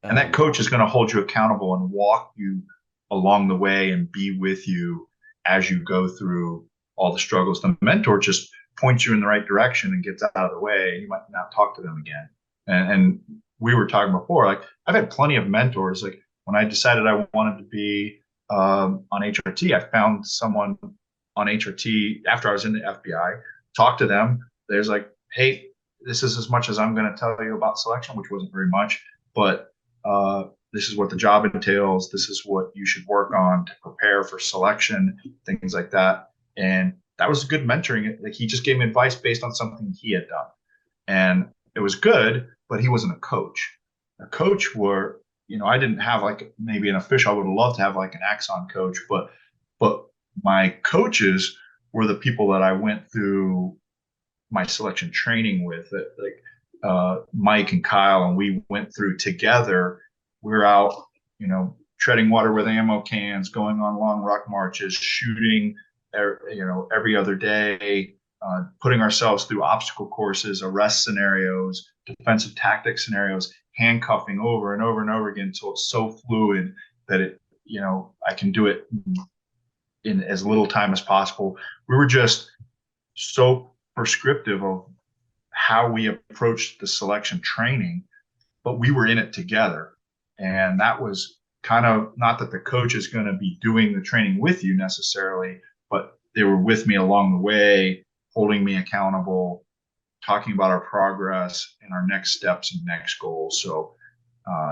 and that coach is going to hold you accountable and walk you along the way and be with you as you go through all the struggles. The mentor just points you in the right direction and gets out of the way. You might not talk to them again. And we were talking before, like I've had plenty of mentors. Like when I decided I wanted to be on HRT, I found someone on HRT after I was in the FBI, talked to them. There's like, hey, this is as much as I'm going to tell you about selection, which wasn't very much, but this is what the job entails. This is what you should work on to prepare for selection, things like that. And that was good mentoring. Like he just gave me advice based on something he had done. And it was good, but he wasn't a coach. A coach were, I didn't have like maybe an official. I would have loved to have like an Axon coach, but my coaches were the people that I went through my selection training with, like Mike and Kyle, and we went through together. We were out, treading water with ammo cans, going on long ruck marches, shooting, every other day, putting ourselves through obstacle courses, arrest scenarios, defensive tactics scenarios, handcuffing over and over and over again until it's so fluid that I can do it in as little time as possible. We were just so prescriptive of how we approached the selection training, but we were in it together. And that was kind of, not that the coach is going to be doing the training with you necessarily, but they were with me along the way, holding me accountable, talking about our progress and our next steps and next goals. So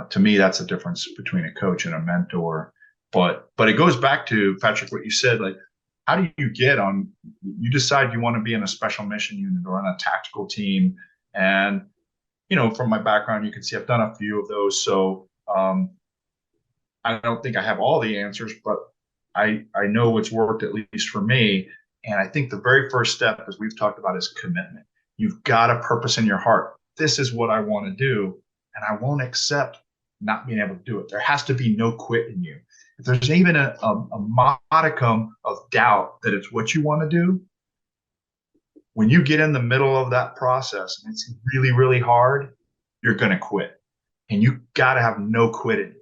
to me, that's the difference between a coach and a mentor. But it goes back to, Patrick, what you said, like, how do you you decide you want to be in a special mission unit or on a tactical team? And, from my background, you can see I've done a few of those. So I don't think I have all the answers, but I know what's worked, at least for me. And I think the very first step, as we've talked about, is commitment. You've got a purpose in your heart. this is what I want to do, and I won't accept not being able to do it. There has to be no quit in you. If there's even a modicum of doubt that it's what you want to do, when you get in the middle of that process and it's really, really hard, you're going to quit. And you got to have no quit in you.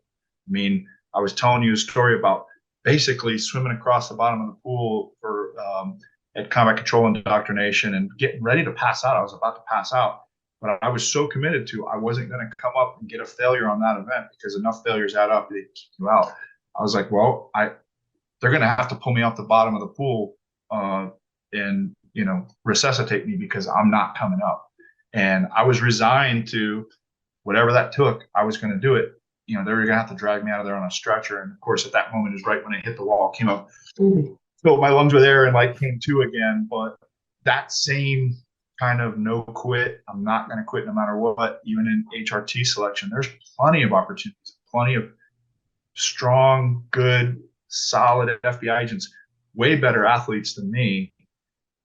I mean, I was telling you a story about basically swimming across the bottom of the pool for at combat control indoctrination and getting ready to pass out. I was about to pass out, but I was so committed to I wasn't going to come up and get a failure on that event, because enough failures add up, they kick you out. I was like, well, they're going to have to pull me off the bottom of the pool and resuscitate me, because I'm not coming up. And I was resigned to whatever that took. I was going to do it. They were going to have to drag me out of there on a stretcher. And of course, at that moment is right when I hit the wall, came up, so my lungs were there and like came to again. But that same kind of no quit, I'm not going to quit no matter what, even in HRT selection, there's plenty of opportunities, plenty of strong, good, solid FBI agents, way better athletes than me,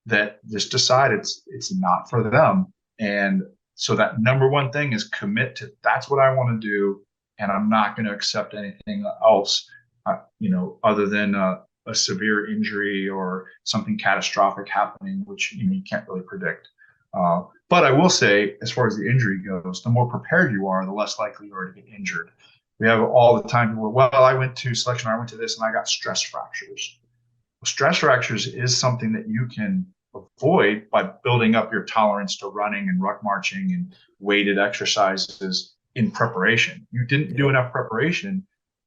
that just decide it's not for them. And so that number one thing is commit to, that's what I want to do, and I'm not going to accept anything else, other than a severe injury or something catastrophic happening, which you can't really predict. But I will say, as far as the injury goes, the more prepared you are, the less likely you are to get injured. We have all the time people, well, I went to selection, I went to this, and I got stress fractures. Well, stress fractures is something that you can avoid by building up your tolerance to running and ruck marching and weighted exercises in preparation. You didn't do enough preparation,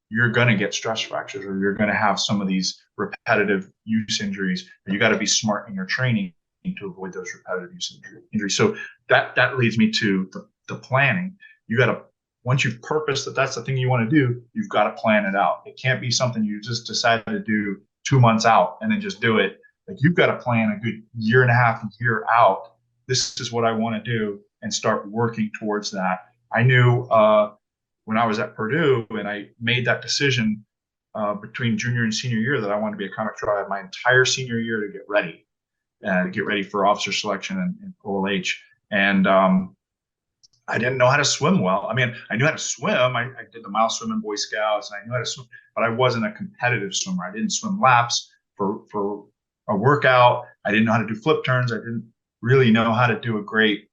you're going to get stress fractures, or you're going to have some of these repetitive use injuries. You got to be smart in your training to avoid those repetitive use injuries. So that leads me to the planning. You got to, once you've purposed that that's the thing you want to do, you've got to plan it out. It can't be something you just decide to do 2 months out and then just do it. Like, you've got to plan a good year and a half, year out. This is what I want to do, and start working towards that. I knew when I was at Purdue and I made that decision between junior and senior year that I wanted to be a combat control. I had my entire senior year to get ready for officer selection and OLH. And I didn't know how to swim well. I mean, I knew how to swim. I did the mile swim in Boy Scouts, and I knew how to swim, but I wasn't a competitive swimmer. I didn't swim laps for a workout. I didn't know how to do flip turns. I didn't really know how to do a great,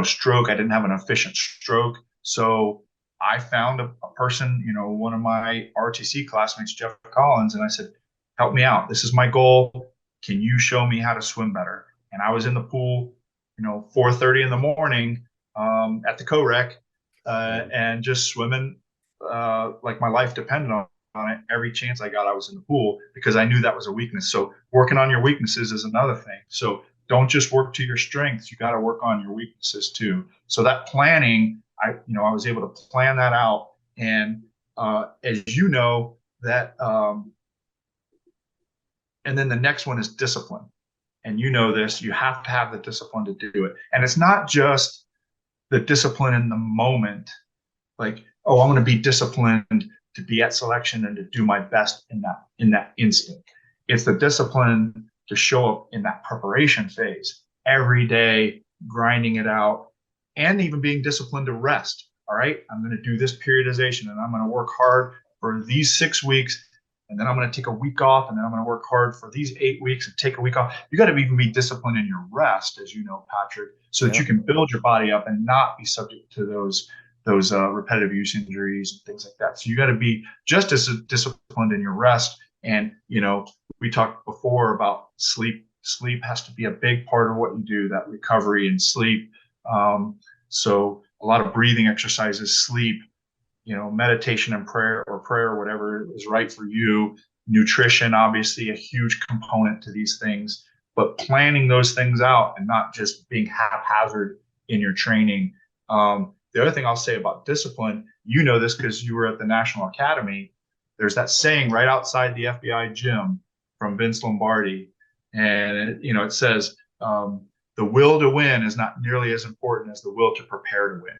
stroke. I didn't have an efficient stroke. So I found a person, one of my RTC classmates, Jeff Collins, and I said, help me out. This is my goal. Can you show me how to swim better? And I was in the pool, 4:30 in the morning at the co-rec and just swimming like my life depended on it. Every chance I got, I was in the pool, because I knew that was a weakness. So working on your weaknesses is another thing. So don't just work to your strengths. You got to work on your weaknesses too. So that planning, I was able to plan that out. And as you know, that, and then the next one is discipline. And you know this, you have to have the discipline to do it. And it's not just the discipline in the moment, like, oh, I'm going to be disciplined to be at selection and to do my best in that instant. It's the discipline to show up in that preparation phase every day, grinding it out, and even being disciplined to rest. All right, I'm going to do this periodization, and I'm going to work hard for these 6 weeks, and then I'm going to take a week off, and then I'm going to work hard for these 8 weeks and take a week off. You got to even be disciplined in your rest, as you know, Patrick, so that you can build your body up and not be subject to those repetitive use injuries and things like that. So you got to be just as disciplined in your rest. And, we talked before about sleep. Sleep has to be a big part of what you do, that recovery and sleep. So a lot of breathing exercises, sleep, meditation and prayer, whatever is right for you. Nutrition, obviously a huge component to these things, but planning those things out and not just being haphazard in your training. The other thing I'll say about discipline, this because you were at the National Academy, there's that saying right outside the FBI gym from Vince Lombardi. And, it says, the will to win is not nearly as important as the will to prepare to win.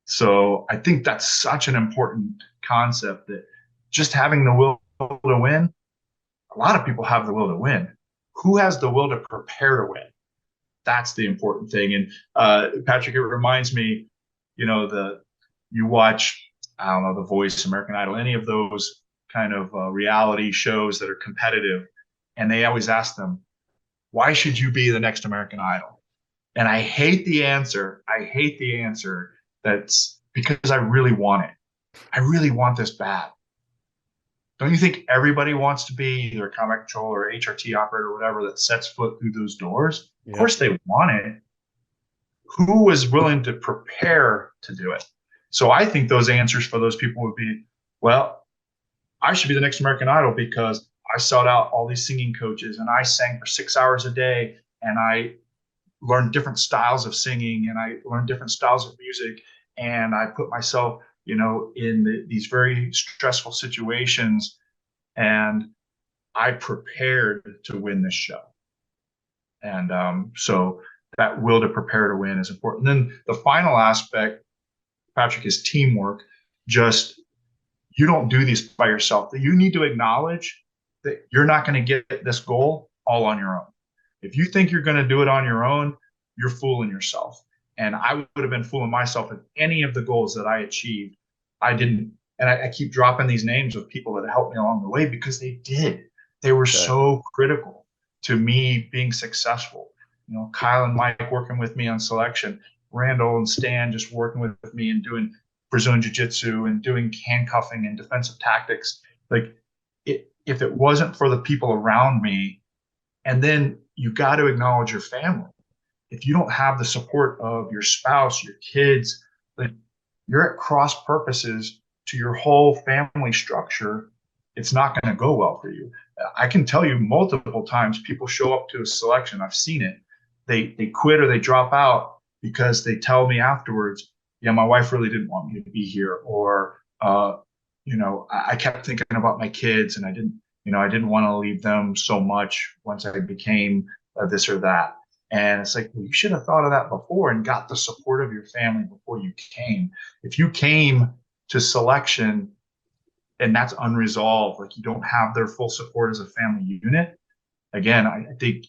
So I think that's such an important concept, that just having the will to win, a lot of people have the will to win. Who has the will to prepare to win? That's the important thing. And Patrick, it reminds me, you watch, I don't know, The Voice, American Idol, any of those kind of reality shows that are competitive, and they always ask them, why should you be the next American Idol? And I hate the answer. I hate the answer. That's because I really want it. I really want this bad. Don't you think everybody wants to be either a combat control or HRT operator or whatever that sets foot through those doors? Of course they want it. Who is willing to prepare to do it? So I think those answers for those people would be, well, I should be the next American Idol because I sought out all these singing coaches and I sang for 6 hours a day and I learned different styles of singing and I learned different styles of music and I put myself, in these very stressful situations and I prepared to win this show. And so that will to prepare to win is important. Then the final aspect, Patrick, is teamwork. Just you don't do these by yourself. You need to acknowledge that you're not going to get this goal all on your own. If you think you're going to do it on your own, you're fooling yourself. And I would have been fooling myself if any of the goals that I achieved, I didn't. And I keep dropping these names of people that helped me along the way because they did. They were so critical to me being successful. Kyle and Mike working with me on selection, Randall and Stan just working with me and doing Brazilian Jiu-Jitsu and doing handcuffing and defensive tactics. Like, if it wasn't for the people around me, and then you got to acknowledge your family. If you don't have the support of your spouse, your kids, then you're at cross purposes to your whole family structure. It's not going to go well for you. I can tell you multiple times people show up to a selection. I've seen it. They quit or they drop out because they tell me afterwards, yeah, my wife really didn't want me to be here. Or, I kept thinking about my kids and I didn't want to leave them so much once I became this or that. And it's like, well, you should have thought of that before and got the support of your family before you came. If you came to selection and that's unresolved, like you don't have their full support as a family unit, again, I think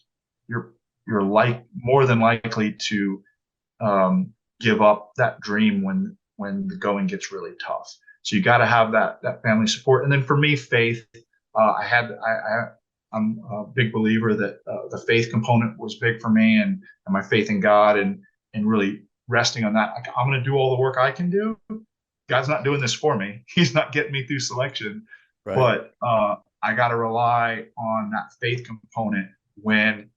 you're more than likely to give up that dream when the going gets really tough. So you got to have that family support. And then for me, faith. I'm a big believer that the faith component was big for me, and my faith in God and really resting on that. Like, I'm going to do all the work I can do. God's not doing this for me. He's not getting me through selection, right. But I got to rely on that faith component when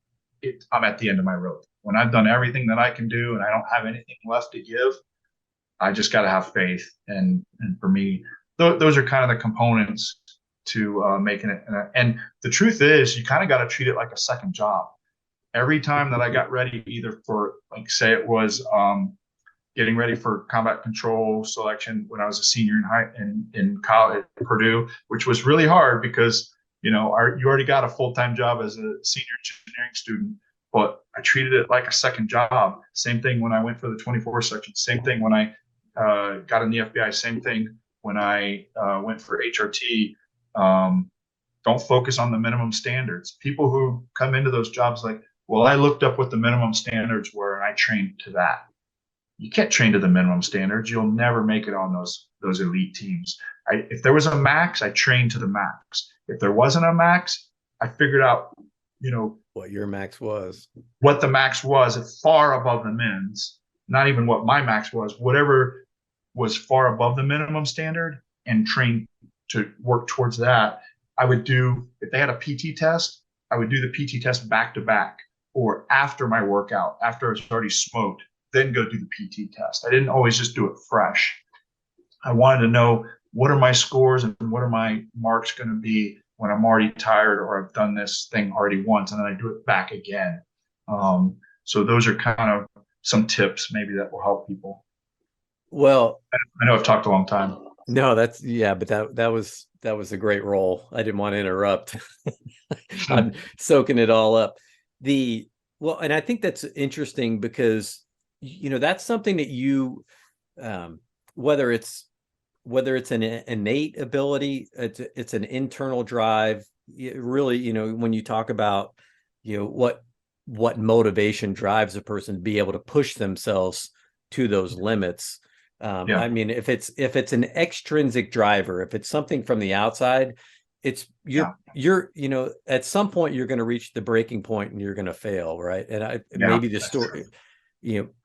I'm at the end of my rope. When I've done everything that I can do and I don't have anything left to give, I just got to have faith. And for me, those are kind of the components to making it. And the truth is, you kind of got to treat it like a second job. Every time that I got ready, either for, like, say it was getting ready for combat control selection when I was a senior in college at Purdue, which was really hard because, you already got a full-time job as a senior engineering student, but I treated it like a second job. Same thing when I went for the 24 section. Same thing when I got in the FBI. Same thing when I went for HRT. Don't focus on the minimum standards. People who come into those jobs like, well, I looked up what the minimum standards were and I trained to that. You can't train to the minimum standards. You'll never make it on those elite teams. If there was a max, I trained to the max. If there wasn't a max, I figured out, what your max was. What the max was, far above the mins. Not even what my max was. Whatever was far above the minimum standard, and trained to work towards that. I would do, if they had a PT test, I would do the PT test back to back, or after my workout, after it's already smoked, then go do the PT test. I didn't always just do it fresh. I wanted to know, what are my scores and what are my marks going to be when I'm already tired or I've done this thing already once, and then I do it back again. So those are kind of some tips maybe that will help people. Well, I know I've talked a long time. No, but that was a great role. I didn't want to interrupt. I'm soaking it all up. And I think that's interesting because, that's something that you, whether it's an innate ability, it's an internal drive. It really, when you talk about, what what motivation drives a person to be able to push themselves to those limits. Yeah. I mean, if it's an extrinsic driver, if it's something from the outside, it's you're at some point you're going to reach the breaking point and you're going to fail, right? And maybe the story,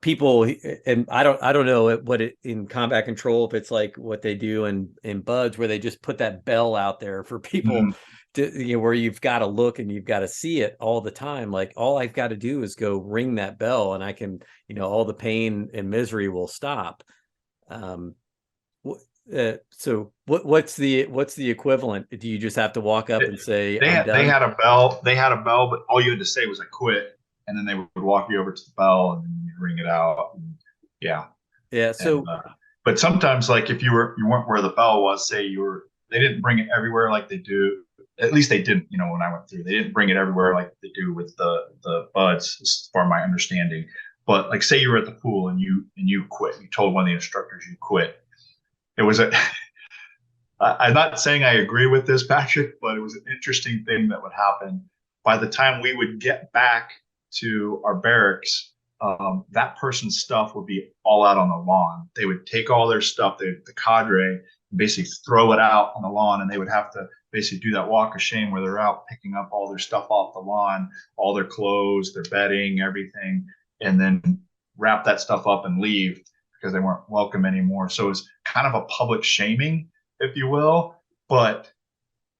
people, and I don't know what it in combat control, if it's like what they do in buds, where they just put that bell out there for people to, where you've got to look and you've got to see it all the time. Like, all I've got to do is go ring that bell and I can, all the pain and misery will stop. So what's the equivalent? Do you just have to walk up and say, they I'm done? had a bell. They had a bell, but all you had to say was, "I quit," and then they would walk you over to the bell and then you ring it out. And, yeah. Yeah. So, but sometimes, like if you weren't where the bell was, say they didn't bring it everywhere like they do. At least they didn't. When I went through, they didn't bring it everywhere like they do with the buds, as far as my understanding. But like, say you were at the pool and you quit. You told one of the instructors you quit. It was I'm not saying I agree with this, Patrick, but it was an interesting thing that would happen. By the time we would get back to our barracks, that person's stuff would be all out on the lawn. They would take all their stuff, the cadre, and basically throw it out on the lawn, and they would have to basically do that walk of shame where they're out picking up all their stuff off the lawn, all their clothes, their bedding, everything, and then wrap that stuff up and leave because they weren't welcome anymore. So it was kind of a public shaming, if you will, but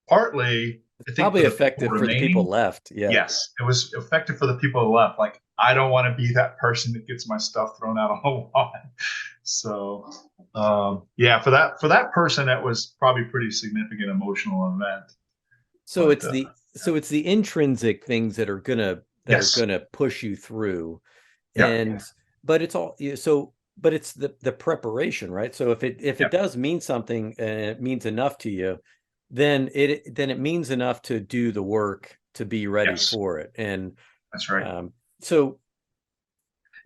partly I think probably effective for the people left. Yeah. Yes, it was effective for the people left. Like, I don't want to be that person that gets my stuff thrown out on the lawn. So, for that person, that was probably a pretty significant emotional event. So it's the intrinsic things that are gonna push you through, but it's all but it's the preparation, right? So if it does mean something and it means enough to you, then it means enough to do the work to be ready for it. And that's right.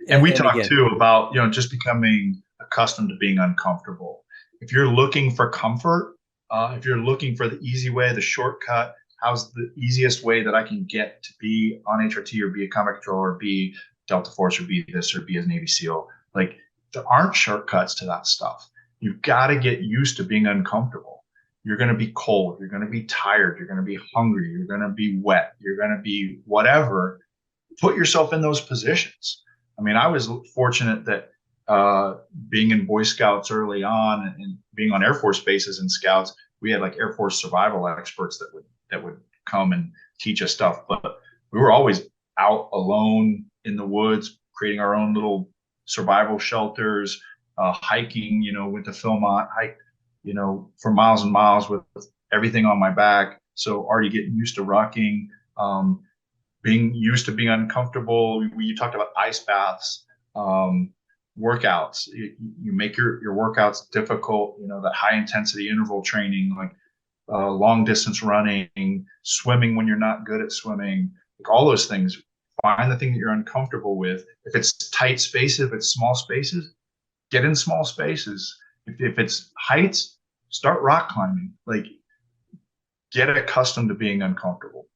And we talked too about, just becoming accustomed to being uncomfortable. If you're looking for comfort, if you're looking for the easy way, the shortcut, how's the easiest way that I can get to be on HRT or be a combat controller or be Delta Force or be this or be a Navy SEAL? Like, there aren't shortcuts to that stuff. You've got to get used to being uncomfortable. You're going to be cold. You're going to be tired. You're going to be hungry. You're going to be wet. You're going to be whatever. Put yourself in those positions. I mean, I was fortunate that being in Boy Scouts early on and being on Air Force bases and Scouts, we had like Air Force survival experts that would come and teach us stuff. But we were always out alone in the woods, creating our own little survival shelters, hiking, went to Philmont, hiked, for miles and miles with everything on my back. So already getting used to rucking, being used to being uncomfortable. You talked about ice baths, workouts. You make your workouts difficult, that high intensity interval training, like long distance running, swimming when you're not good at swimming, like all those things. Find the thing that you're uncomfortable with. If it's tight spaces, if it's small spaces, get in small spaces. If it's heights, start rock climbing. Like, get accustomed to being uncomfortable.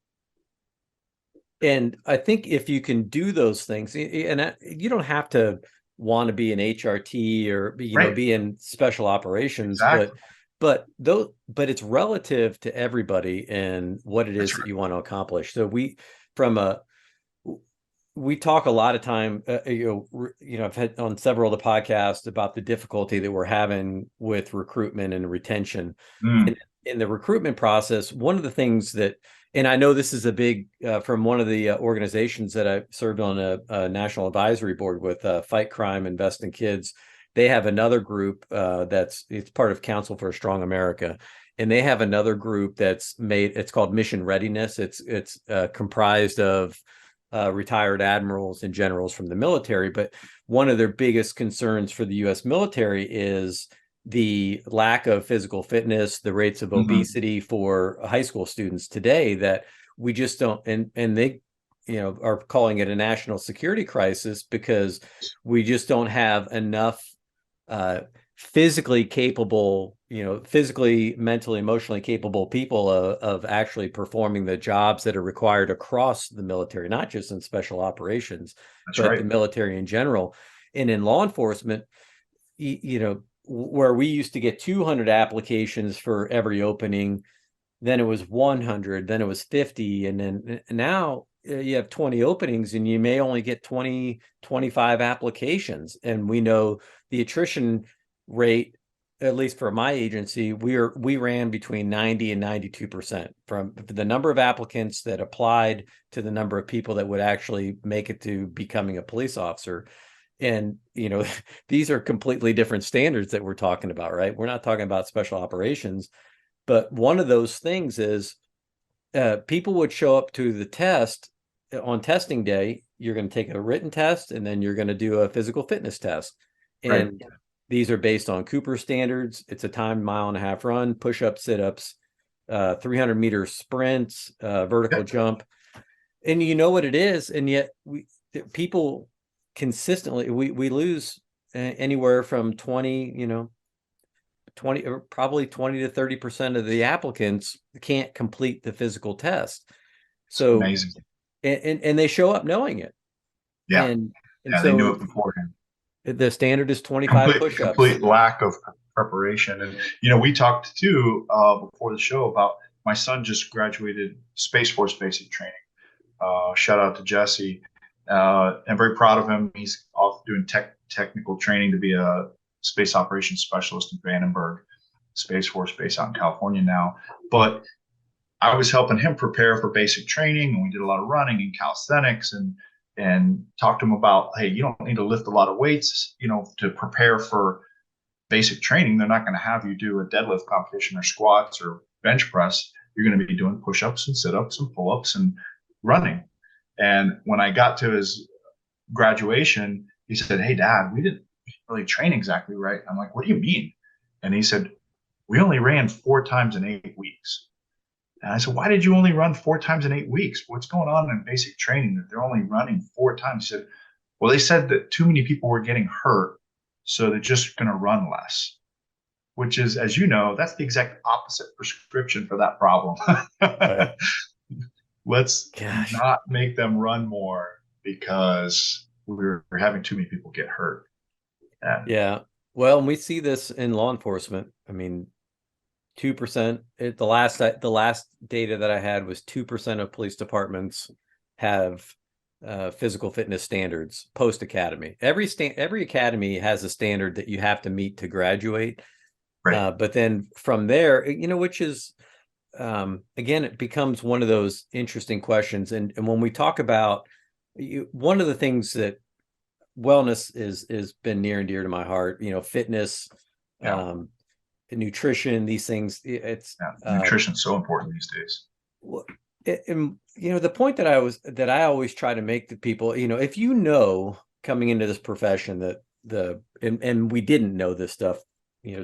And I think if you can do those things, and you don't have to want to be an HRT or be in special operations, but it's relative to everybody and what it is that you want to accomplish. So we talk a lot of time, I've had on several of the podcasts about the difficulty that we're having with recruitment and retention. In the recruitment process, one of the things that, and I know this is a big, from one of the organizations that I served on a national advisory board with, Fight Crime, Invest in Kids. They have another group it's part of Council for a Strong America. And they have another group it's called Mission Readiness. It's comprised of retired admirals and generals from the military. But one of their biggest concerns for the U.S. military is the lack of physical fitness, the rates of obesity for high school students today, that we just don't, and they, are calling it a national security crisis because we just don't have enough physically capable, physically, mentally, emotionally capable people of actually performing the jobs that are required across the military, not just in special operations, That's but right. the military in general. And in law enforcement, where we used to get 200 applications for every opening, then it was 100, then it was 50, and then now you have 20 openings and you may only get 20, 25 applications. And we know the attrition rate, at least for my agency, we ran between 90 and 92% from the number of applicants that applied to the number of people that would actually make it to becoming a police officer. And these are completely different standards that we're talking about, right? We're not talking about special operations, but one of those things is people would show up to the test on testing day. You're going to take a written test, and then you're going to do a physical fitness test. And Right. these are based on Cooper standards. It's a timed 1.5 mile run, push-ups, sit-ups, 300-meter sprints, vertical Yep. jump. And you know what it is. And yet people consistently, we lose anywhere from 20, 20 or probably 20 to 30% of the applicants can't complete the physical test. It's So, amazing. and they show up knowing it. Yeah. And Yeah. They knew so it beforehand. the standard is 25 Complete, push-ups. complete lack of preparation. And, we talked too, before the show about my son just graduated Space Force basic training. Shout out to Jesse. I'm very proud of him. He's off doing technical training to be a space operations specialist in Vandenberg Space Force base out in California now. But I was helping him prepare for basic training, and we did a lot of running and calisthenics, and talked to him about, hey, you don't need to lift a lot of weights, to prepare for basic training. They're not going to have you do a deadlift competition or squats or bench press. You're going to be doing push-ups and sit-ups and pull-ups and running. And when I got to his graduation, he said, hey, Dad, we didn't really train exactly right. I'm like, what do you mean? And he said, we only ran 4 times in 8 weeks. And I said, why did you only run 4 times in 8 weeks? What's going on in basic training that they're only running 4 times? He said, well, they said that too many people were getting hurt, so they're just going to run less, which is, as you know, that's the exact opposite prescription for that problem. Right. Let's Gosh. not make them run more because we're having too many people get hurt. And Yeah. Well, and we see this in law enforcement. I mean, 2%. The last data that I had was 2% of police departments have physical fitness standards post academy. Every academy has a standard that you have to meet to graduate. right. But then from there, which is again, it becomes one of those interesting questions. And when we talk about one of the things that wellness is been near and dear to my heart, fitness, Yeah. nutrition, these things, it's Nutrition's so important these days. and the point that I always try to make to people, if coming into this profession that and we didn't know this stuff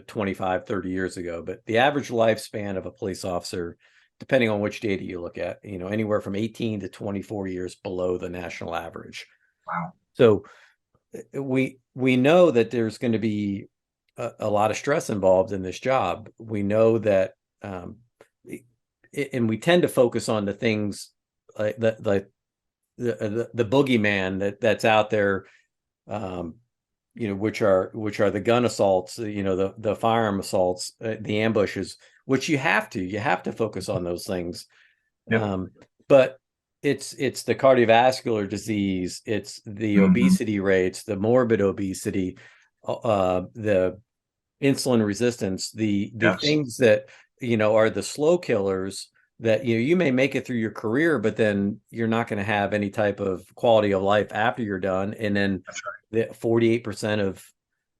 25, 30 years ago, but the average lifespan of a police officer, depending on which data you look at, anywhere from 18 to 24 years below the national average. Wow. So we know that there's going to be a lot of stress involved in this job. We know that, and we tend to focus on the things like the boogeyman that's out there, which are the gun assaults, the firearm assaults, the ambushes, which you have to focus on those things. Yep. But it's the cardiovascular disease, it's the obesity rates, the morbid obesity, the insulin resistance, the Yes. things that are the slow killers that you may make it through your career, but then you're not going to have any type of quality of life after you're done. And then That's right. the 48%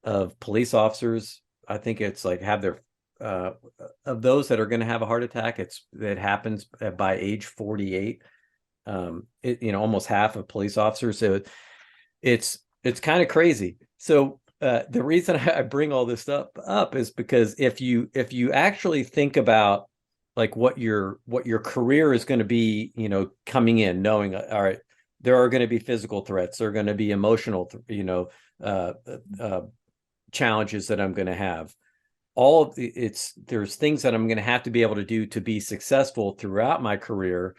of police officers, I think it's like have their of those that are going to have a heart attack, it happens by age 48. Almost half of police officers. So it's kind of crazy. So the reason I bring all this stuff up is because if you actually think about like what your career is going to be, coming in, knowing, all right, there are going to be physical threats, there are going to be emotional, challenges that I'm going to have. All of there's things that I'm going to have to be able to do to be successful throughout my career.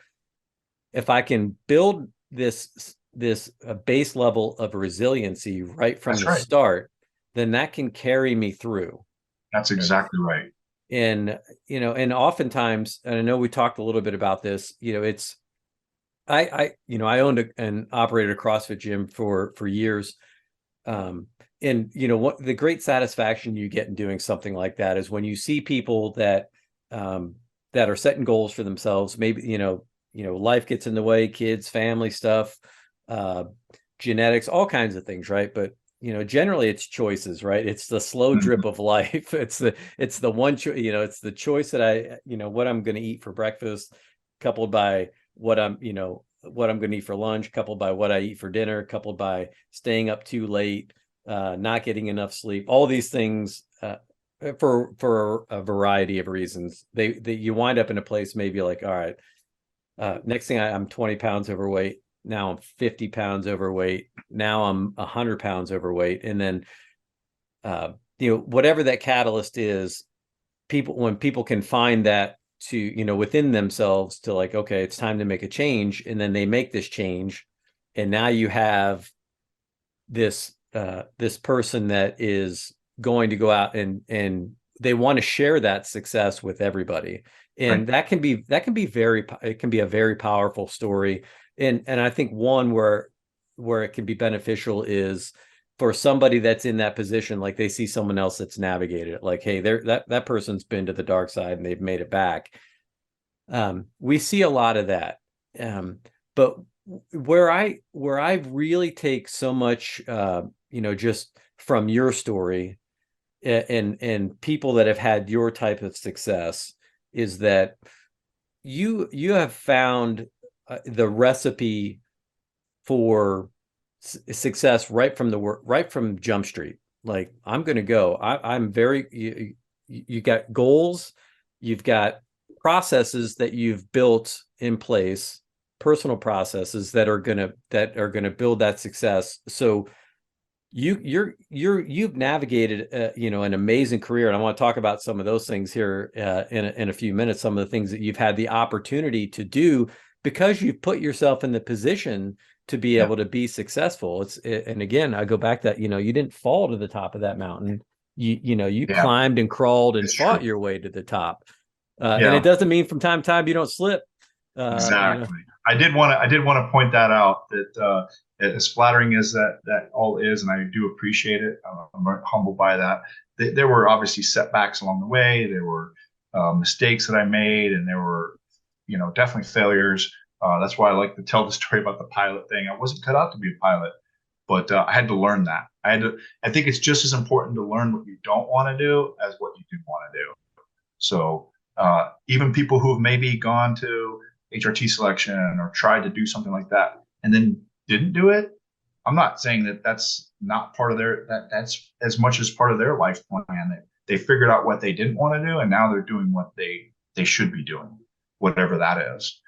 If I can build this base level of resiliency right from the start, then that can carry me through. That's exactly right. And, and oftentimes, and I know we talked a little bit about this, it's, I owned and operated a CrossFit gym for years. And what the great satisfaction you get in doing something like that is when you see people that are setting goals for themselves. Maybe life gets in the way, kids, family stuff, genetics, all kinds of things, right? But generally it's choices, right? It's the slow drip of life. It's the one choice. It's the choice that what I'm going to eat for breakfast, coupled by what I'm going to eat for lunch, coupled by what I eat for dinner, coupled by staying up too late, not getting enough sleep, all these things, for a variety of reasons. They you wind up in a place maybe like, all right, next thing I'm 20 pounds overweight. Now I'm 50 pounds overweight. Now I'm 100 pounds overweight. And then, whatever that catalyst is, when people can find that to, within themselves to like, okay, it's time to make a change. And then they make this change. And now you have this person that is going to go out and they want to share that success with everybody. And that can be it can be a very powerful story. And I think one where it can be beneficial is for somebody that's in that position, like they see someone else that's navigated it, like, hey, that person's been to the dark side and they've made it back. We see a lot of that. But where I really take so much, just from your story and people that have had your type of success, is that you have found the recipe for success right from Jump Street. Like, I'm going to go. I'm very. You got goals. You've got processes that you've built in place, personal processes that are going to build that success. So you've navigated an amazing career, and I want to talk about some of those things here in a few minutes. Some of the things that you've had the opportunity to do because you've put yourself in the position to be able to be successful. And again, I go back that you didn't fall to the top of that mountain. You climbed and crawled and fought your way to the top. And it doesn't mean from time to time you don't slip. Exactly. I did want to point that out, that as flattering as that all is, and I do appreciate it. I'm very humbled by that. There were obviously setbacks along the way. There were mistakes that I made, and there were, definitely failures. That's why I like to tell the story about the pilot thing. I wasn't cut out to be a pilot, but I had to learn that. I think it's just as important to learn what you don't want to do as what you do want to do. So even people who have maybe gone to HRT selection or tried to do something like that and then didn't do it, I'm not saying that that's not part of that's as much as part of their life plan, that they figured out what they didn't want to do and now they're doing what they should be doing, whatever that is.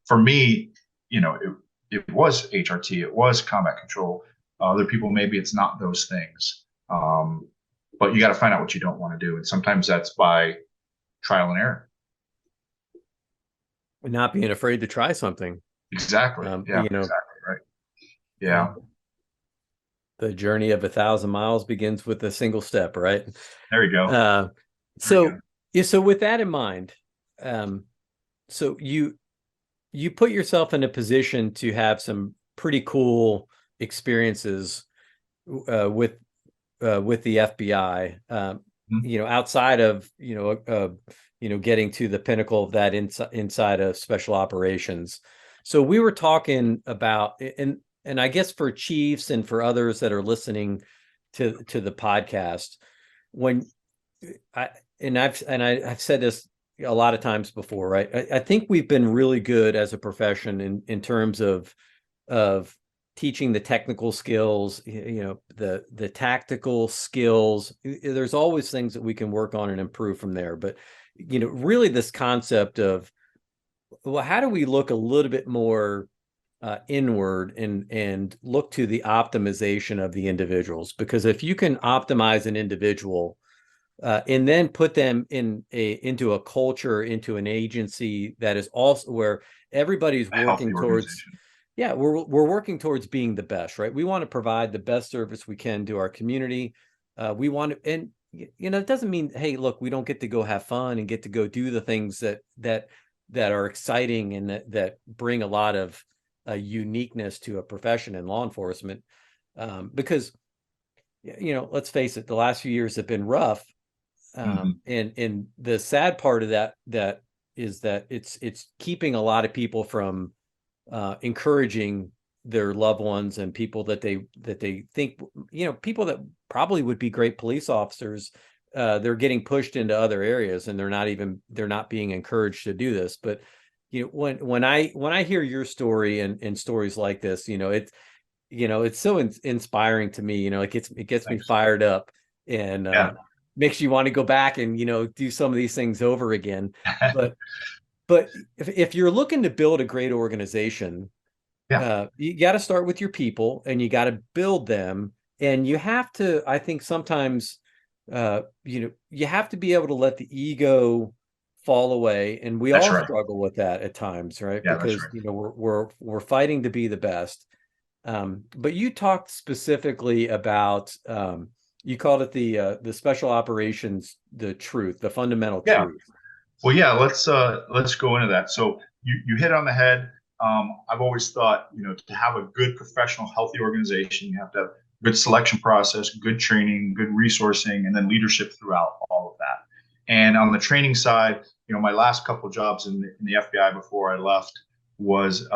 For me, it was HRT, it was combat control. Other people, maybe it's not those things. But you got to find out what you don't want to do. And sometimes that's by trial and error. Not being afraid to try something. Exactly. Exactly right. Yeah. The journey of 1,000 miles begins with a single step, right? There you go. So with that in mind, so you put yourself in a position to have some pretty cool experiences with the FBI, outside of, getting to the pinnacle of that inside of special operations. So we were talking about, and I guess for chiefs and for others that are listening to the podcast, I've said this a lot of times before, right? I think we've been really good as a profession in terms of teaching the technical skills, the tactical skills. There's always things that we can work on and improve from there. But, really this concept of, well, how do we look a little bit more inward and look to the optimization of the individuals. Because if you can optimize an individual and then put them into a culture, into an agency that is also where everybody's A healthy working towards, organization. yeah, we're working towards being the best, right? We want to provide the best service we can to our community. We want to, and it doesn't mean, hey, look, we don't get to go have fun and get to go do the things that are exciting and that bring a lot of uniqueness to a profession in law enforcement. Because let's face it, the last few years have been rough. And the sad part of that is that it's keeping a lot of people from encouraging their loved ones and people that they think, people that probably would be great police officers. They're getting pushed into other areas, and they're not being encouraged to do this. But when I hear your story and stories like this, it's so inspiring to me. It gets me fired up, and makes you want to go back and do some of these things over again. But if you're looking to build a great organization, you got to start with your people, and you got to build them, and you have to, I think sometimes you have to be able to let the ego fall away, and we all struggle with that at times, right? Because we're fighting to be the best. But you talked specifically about you called it the special operations, the fundamental truth. Well, yeah, let's go into that. So you hit on the head. I've always thought, to have a good professional, healthy organization, you have to have good selection process, good training, good resourcing, and then leadership throughout all of that. And on the training side, my last couple of jobs in the FBI before I left was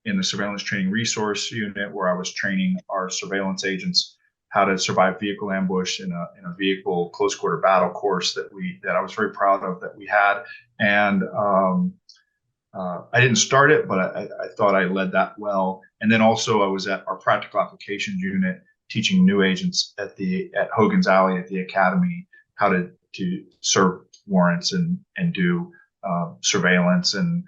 in the surveillance training resource unit, where I was training our surveillance agents how to survive vehicle ambush in a vehicle close quarter battle course that I was very proud of that we had. And I didn't start it, but I thought I led that well. And then also I was at our practical applications unit teaching new agents at Hogan's Alley at the academy how to serve warrants and do surveillance and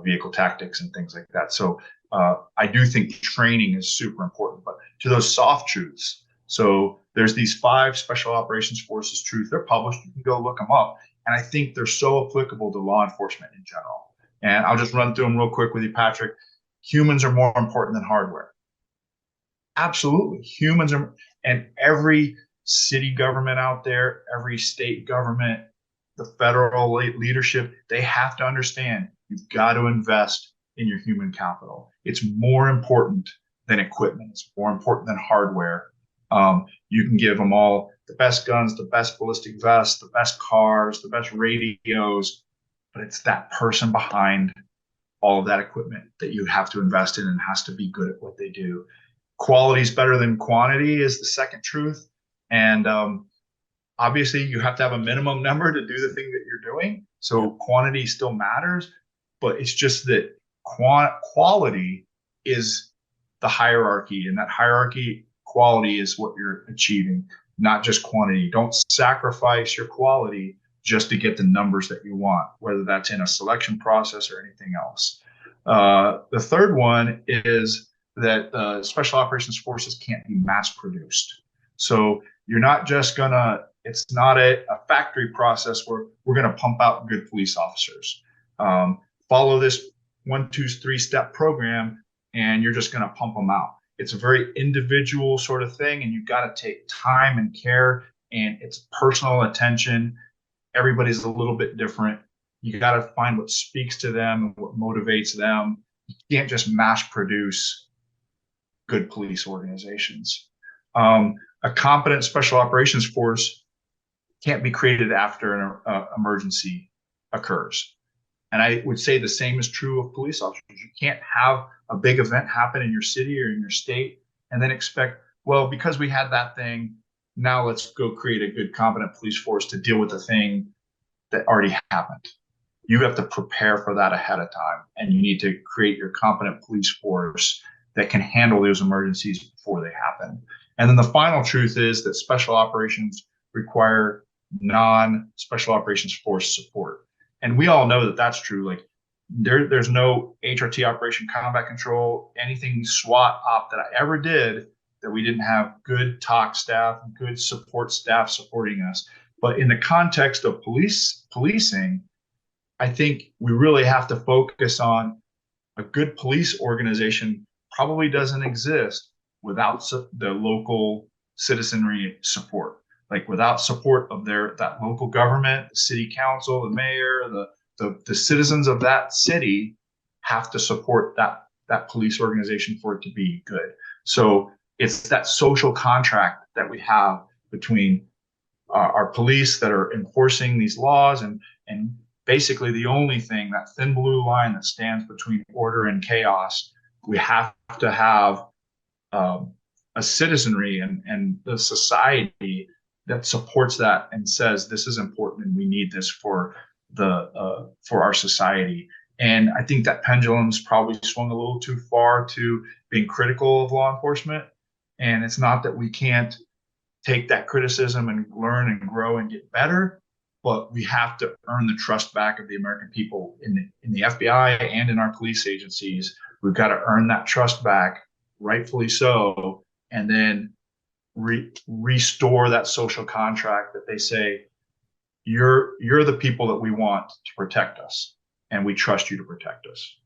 vehicle tactics and things like that. So I do think training is super important. But to those soft truths, so there's these 5 Special Operations Forces truths. They're published. You can go look them up. And I think they're so applicable to law enforcement in general. And I'll just run through them real quick with you, Patrick. Humans are more important than hardware. Absolutely. Humans are, and every city government out there, every state government, the federal leadership, they have to understand you've got to invest in your human capital. It's more important than equipment. It's more important than hardware. You can give them all the best guns, the best ballistic vests, the best cars, the best radios, but it's that person behind all of that equipment that you have to invest in and has to be good at what they do. Quality is better than quantity is the second truth. And obviously, you have to have a minimum number to do the thing that you're doing. So quantity still matters, but it's just that quality is the hierarchy, and that hierarchy, quality is what you're achieving, not just quantity. Don't sacrifice your quality just to get the numbers that you want, whether that's in a selection process or anything else. The third one is that special operations forces can't be mass produced. So you're not just it's not a factory process where we're gonna pump out good police officers. Follow this 1, 2, 3 step program and you're just gonna pump them out. It's a very individual sort of thing, and you've got to take time and care, and it's personal attention. Everybody's a little bit different. You got to find what speaks to them and what motivates them. You can't just mass produce good police organizations. A competent special operations force can't be created after an emergency occurs. And I would say the same is true of police officers. You can't have a big event happen in your city or in your state and then expect, well, because we had that thing, now let's go create a good, competent police force to deal with the thing that already happened. You have to prepare for that ahead of time, and you need to create your competent police force that can handle those emergencies before they happen. And then the final truth is that special operations require non-special operations force support. And we all know that that's true. Like, there's no HRT, Operation Combat Control, anything SWAT op that I ever did that we didn't have good TOC staff, good support staff supporting us. But in the context of policing, I think we really have to focus on a good police organization probably doesn't exist without the local citizenry support. Like without support of that local government, the city council, the mayor, the citizens of that city have to support that police organization for it to be good. So it's that social contract that we have between our police that are enforcing these laws, and basically the only thing, that thin blue line that stands between order and chaos. We have to have a citizenry and the society that supports that and says this is important and we need this for our society. And I think that pendulum's probably swung a little too far to being critical of law enforcement. And it's not that we can't take that criticism and learn and grow and get better, but we have to earn the trust back of the American people in the FBI and in our police agencies. We've got to earn that trust back, rightfully so, and then restore that social contract that they say, you're the people that we want to protect us, and we trust you to protect us.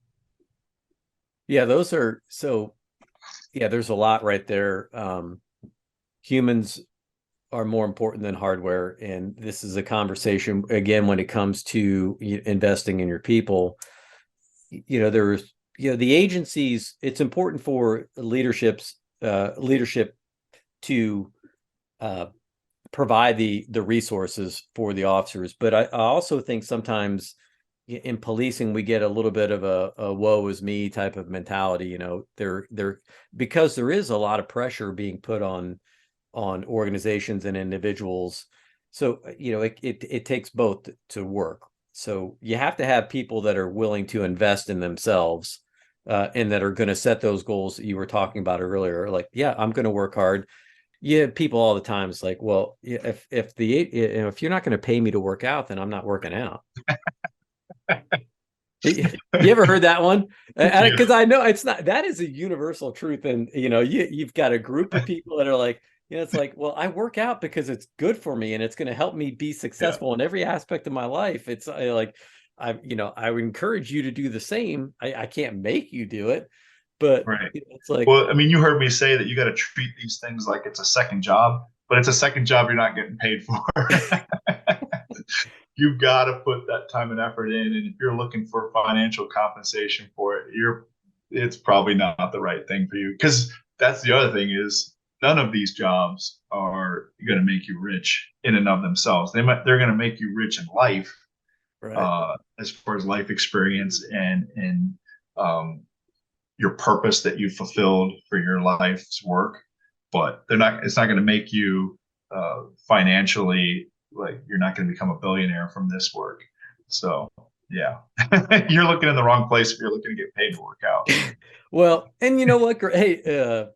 Yeah, those are so. Yeah, there's a lot right there. Humans are more important than hardware, and this is a conversation again when it comes to investing in your people. There's the agencies. It's important for leadership to provide the resources for the officers, but I also think sometimes in policing we get a little bit of a woe is me type of mentality. They're because there is a lot of pressure being put on organizations and individuals. So it takes both to work. So you have to have people that are willing to invest in themselves and that are going to set those goals that you were talking about earlier. Like, yeah, I'm going to work hard. Yeah, people all the time. It's like, well, if you're not going to pay me to work out, then I'm not working out. You ever heard that one? Because I know it's not. That is a universal truth, and you've got a group of people that are like, it's like, well, I work out because it's good for me and it's going to help me be successful in every aspect of my life. It's like, I would encourage you to do the same. I can't make you do it, but right. It's like, well, I mean, you heard me say that you got to treat these things like it's a second job, but it's a second job you're not getting paid for. You've got to put that time and effort in, and if you're looking for financial compensation for it, it's probably not the right thing for you. Because that's the other thing is, none of these jobs are going to make you rich in and of themselves. They're going to make you rich in life, right. As far as life experience and your purpose that you fulfilled for your life's work. But it's not going to make you financially, like you're not going to become a billionaire from this work. So yeah, you're looking in the wrong place if you're looking to get paid to work out. Well, and you know what? Hey,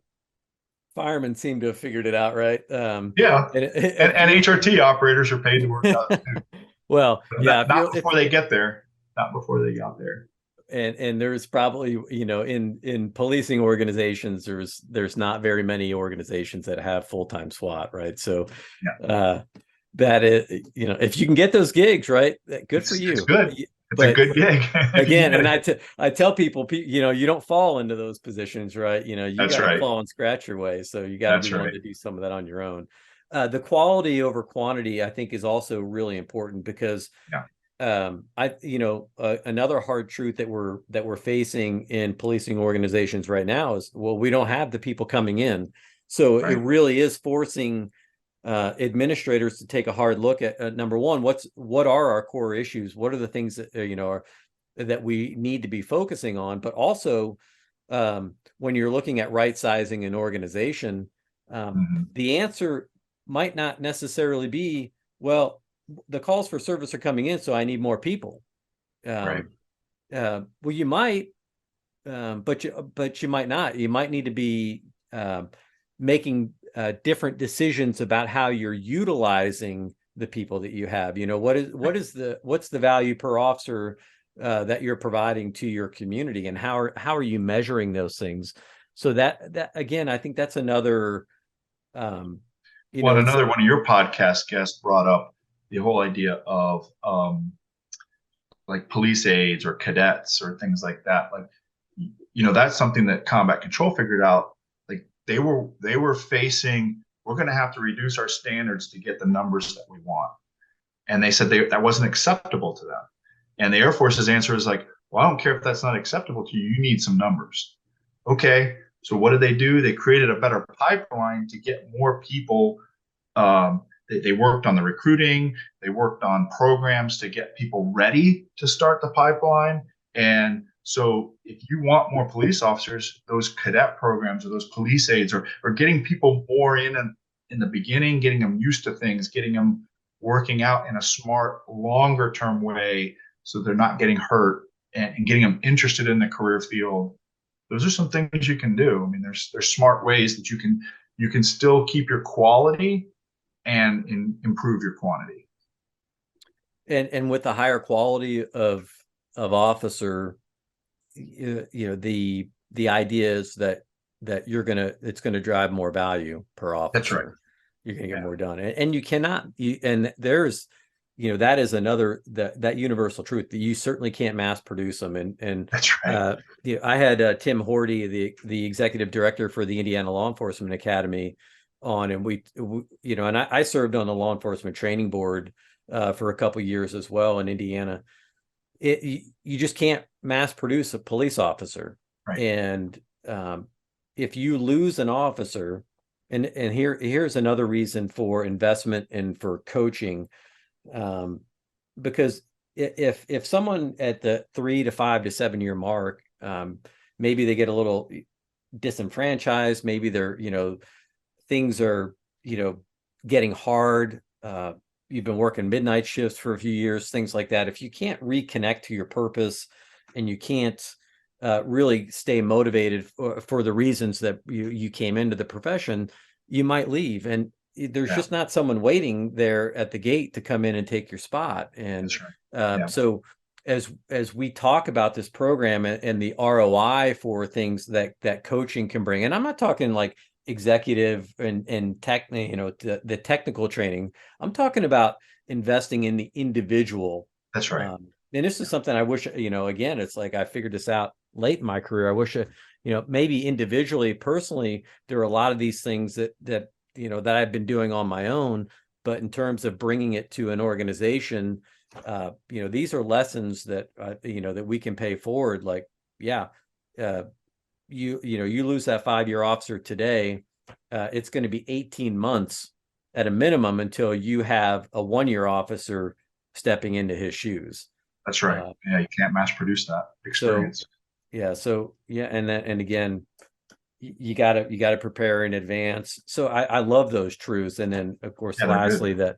firemen seem to have figured it out, right? Yeah, and HRT operators are paid to work out too. Well, yeah, not before they get there. Not before they got there. And there's probably in policing organizations there's not very many organizations that have full-time SWAT, right? So that is if you can get those gigs, right, good for you. It's good. It's a good gig. Again, and I tell people, you don't fall into those positions, right? You got to fall and scratch your way. So you got to be willing to do some of that on your own. The quality over quantity, I think, is also really important because another hard truth that we're facing in policing organizations right now is, well, we don't have the people coming in. So it really is forcing administrators to take a hard look at number one, what are our core issues? What are the things that that we need to be focusing on? But also, when you're looking at right sizing an organization, the answer might not necessarily be, well, the calls for service are coming in, so I need more people. Well, you might, but you might not. You might need to be making different decisions about how you're utilizing the people that you have. What's the value per officer that you're providing to your community, and how are you measuring those things? So that again, I think that's another, Well, it's another one of your podcast guests brought up the whole idea of like police aides or cadets or things like that. Like, that's something that combat control figured out. Like they were facing, we're going to have to reduce our standards to get the numbers that we want. And they said that wasn't acceptable to them. And the Air Force's answer is like, well, I don't care if that's not acceptable to you. You need some numbers. Okay. So what did they do? They created a better pipeline to get more people. They worked on the recruiting. They worked on programs to get people ready to start the pipeline. And so if you want more police officers, those cadet programs or those police aides, or getting people more in the beginning, getting them used to things, getting them working out in a smart, longer term way so they're not getting hurt, and getting them interested in the career field. Those are some things you can do. I mean, there's smart ways that you can still keep your quality and improve your quantity. And with the higher quality of officer, the idea is that it's gonna drive more value per officer. That's right. You're gonna get more done, and you cannot. And there's, that is another, that universal truth, that you certainly can't mass produce them. And that's right. I had Tim Horty, the executive director for the Indiana Law Enforcement Academy, on, and and I served on the law enforcement training board for a couple of years as well in Indiana. You just can't mass produce a police officer. Right. And if you lose an officer, and here's another reason for investment and for coaching, because if someone at the 3 to 5 to 7 year mark, maybe they get a little disenfranchised, maybe they're, things are, getting hard. You've been working midnight shifts for a few years, things like that. If you can't reconnect to your purpose, and you can't really stay motivated for the reasons that you came into the profession, you might leave. And there's just not someone waiting there at the gate to come in and take your spot. And so as we talk about this program and the ROI for things that coaching can bring, and I'm not talking like executive and tech, the technical training. I'm talking about investing in the individual. That's right. And this is something I wish, again, it's like I figured this out late in my career. I wish, maybe individually, personally, there are a lot of these things that I've been doing on my own, but in terms of bringing it to an organization, these are lessons that, that we can pay forward. Like, you lose that 5-year officer today, it's going to be 18 months at a minimum until you have a 1-year officer stepping into his shoes. That's right. You can't mass produce that experience. And again, you gotta prepare in advance. So I love those truths. And then of course, lastly, that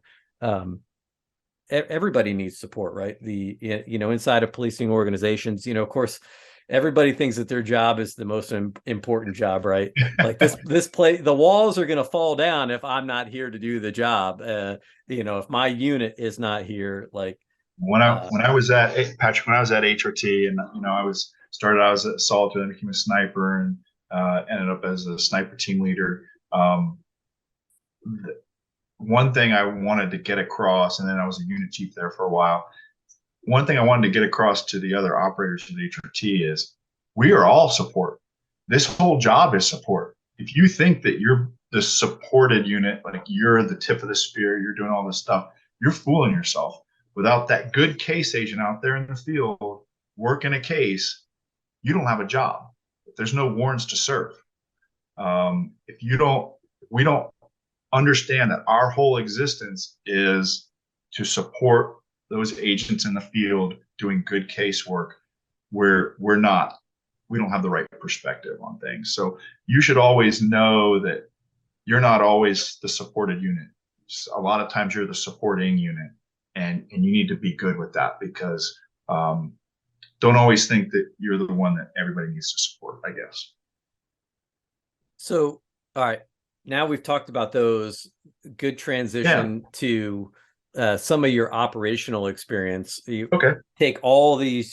everybody needs support, right? Inside of policing organizations, of course, everybody thinks that their job is the most important job, right? Like the walls are going to fall down if I'm not here to do the job. If my unit is not here, like when I was at Patrick, when I was at HRT, and I was as a assault and became a sniper, and ended up as a sniper team leader. One thing I wanted to get across, and then I was a unit chief there for a while. One thing I wanted to get across to the other operators of the HRT is we are all support. This whole job is support. If you think that you're the supported unit, like you're the tip of the spear, you're doing all this stuff, you're fooling yourself. Without that good case agent out there in the field working a case, you don't have a job. If there's no warrants to serve, we don't understand that our whole existence is to support those agents in the field doing good casework, where we don't have the right perspective on things. So you should always know that you're not always the supported unit. A lot of times you're the supporting unit, and you need to be good with that, because don't always think that you're the one that everybody needs to support, I guess. So, all right, now we've talked about those. Good transition to some of your operational experience. You Okay. take all this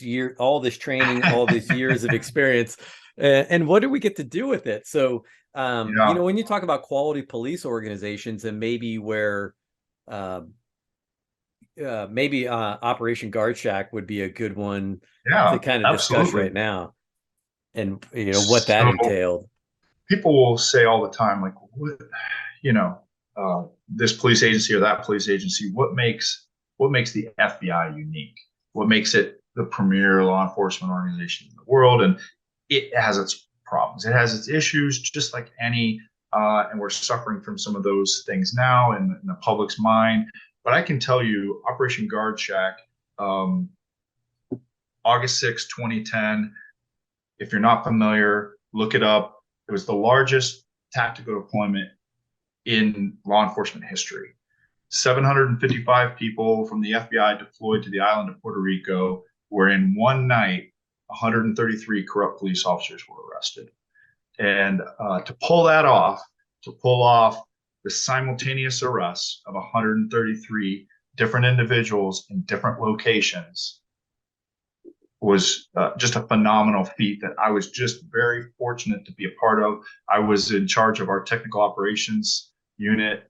training, all these years of experience, and what do we get to do with it? So, Yeah. when you talk about quality police organizations and maybe where, maybe Operation Guard Shack would be a good one to Yeah, kind of discuss absolutely. right now, and what that So entailed. people will say all the time, like, what, you know, this police agency or that police agency, what makes the FBI unique? What makes it the premier law enforcement organization in the world? And it has its problems. It has its issues, just like any, and we're suffering from some of those things now in the public's mind. But I can tell you, Operation Guard Shack, um, August 6, 2010. If you're not familiar, look it up. It was the largest tactical deployment in law enforcement history. 755 people from the FBI deployed to the island of Puerto Rico, where in one night, 133 corrupt police officers were arrested. And to pull off the simultaneous arrests of 133 different individuals in different locations was just a phenomenal feat that I was just very fortunate to be a part of. I was in charge of our technical operations unit.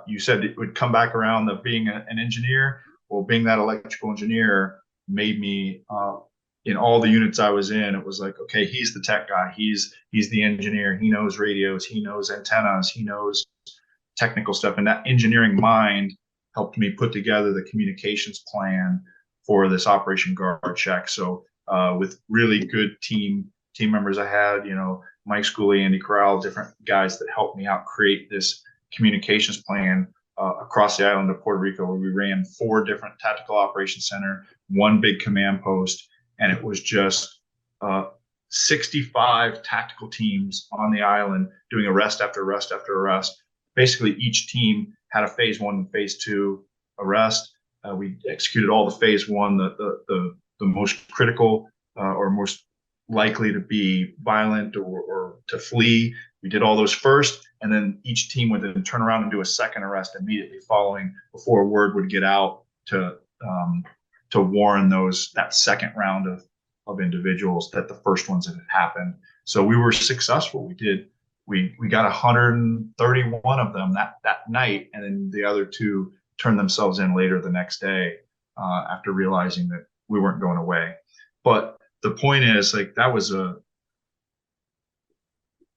You said it would come back around to being an engineer. Well, being that electrical engineer made me, in all the units I was in, it was like, okay, he's the tech guy. He's the engineer. He knows radios. He knows antennas. He knows technical stuff. And that engineering mind helped me put together the communications plan for this Operation Guard Shack. So with really good team members I had, Mike Schooley, Andy Corral, different guys that helped me out create this communications plan across the island of Puerto Rico, where we ran 4 different tactical operations center, 1 big command post, and it was just 65 tactical teams on the island doing arrest after arrest after arrest. Basically, each team had a phase 1 and phase 2 arrest. We executed all the phase 1, the most critical or most likely to be violent or to flee. We did all those first, and then each team would then turn around and do a second arrest immediately following, before word would get out to warn that second round of individuals that the first ones had happened. So we were successful. We got 131 of them that night, and then the other 2 turned themselves in later the next day after realizing that we weren't going away. But the point is, like, that was a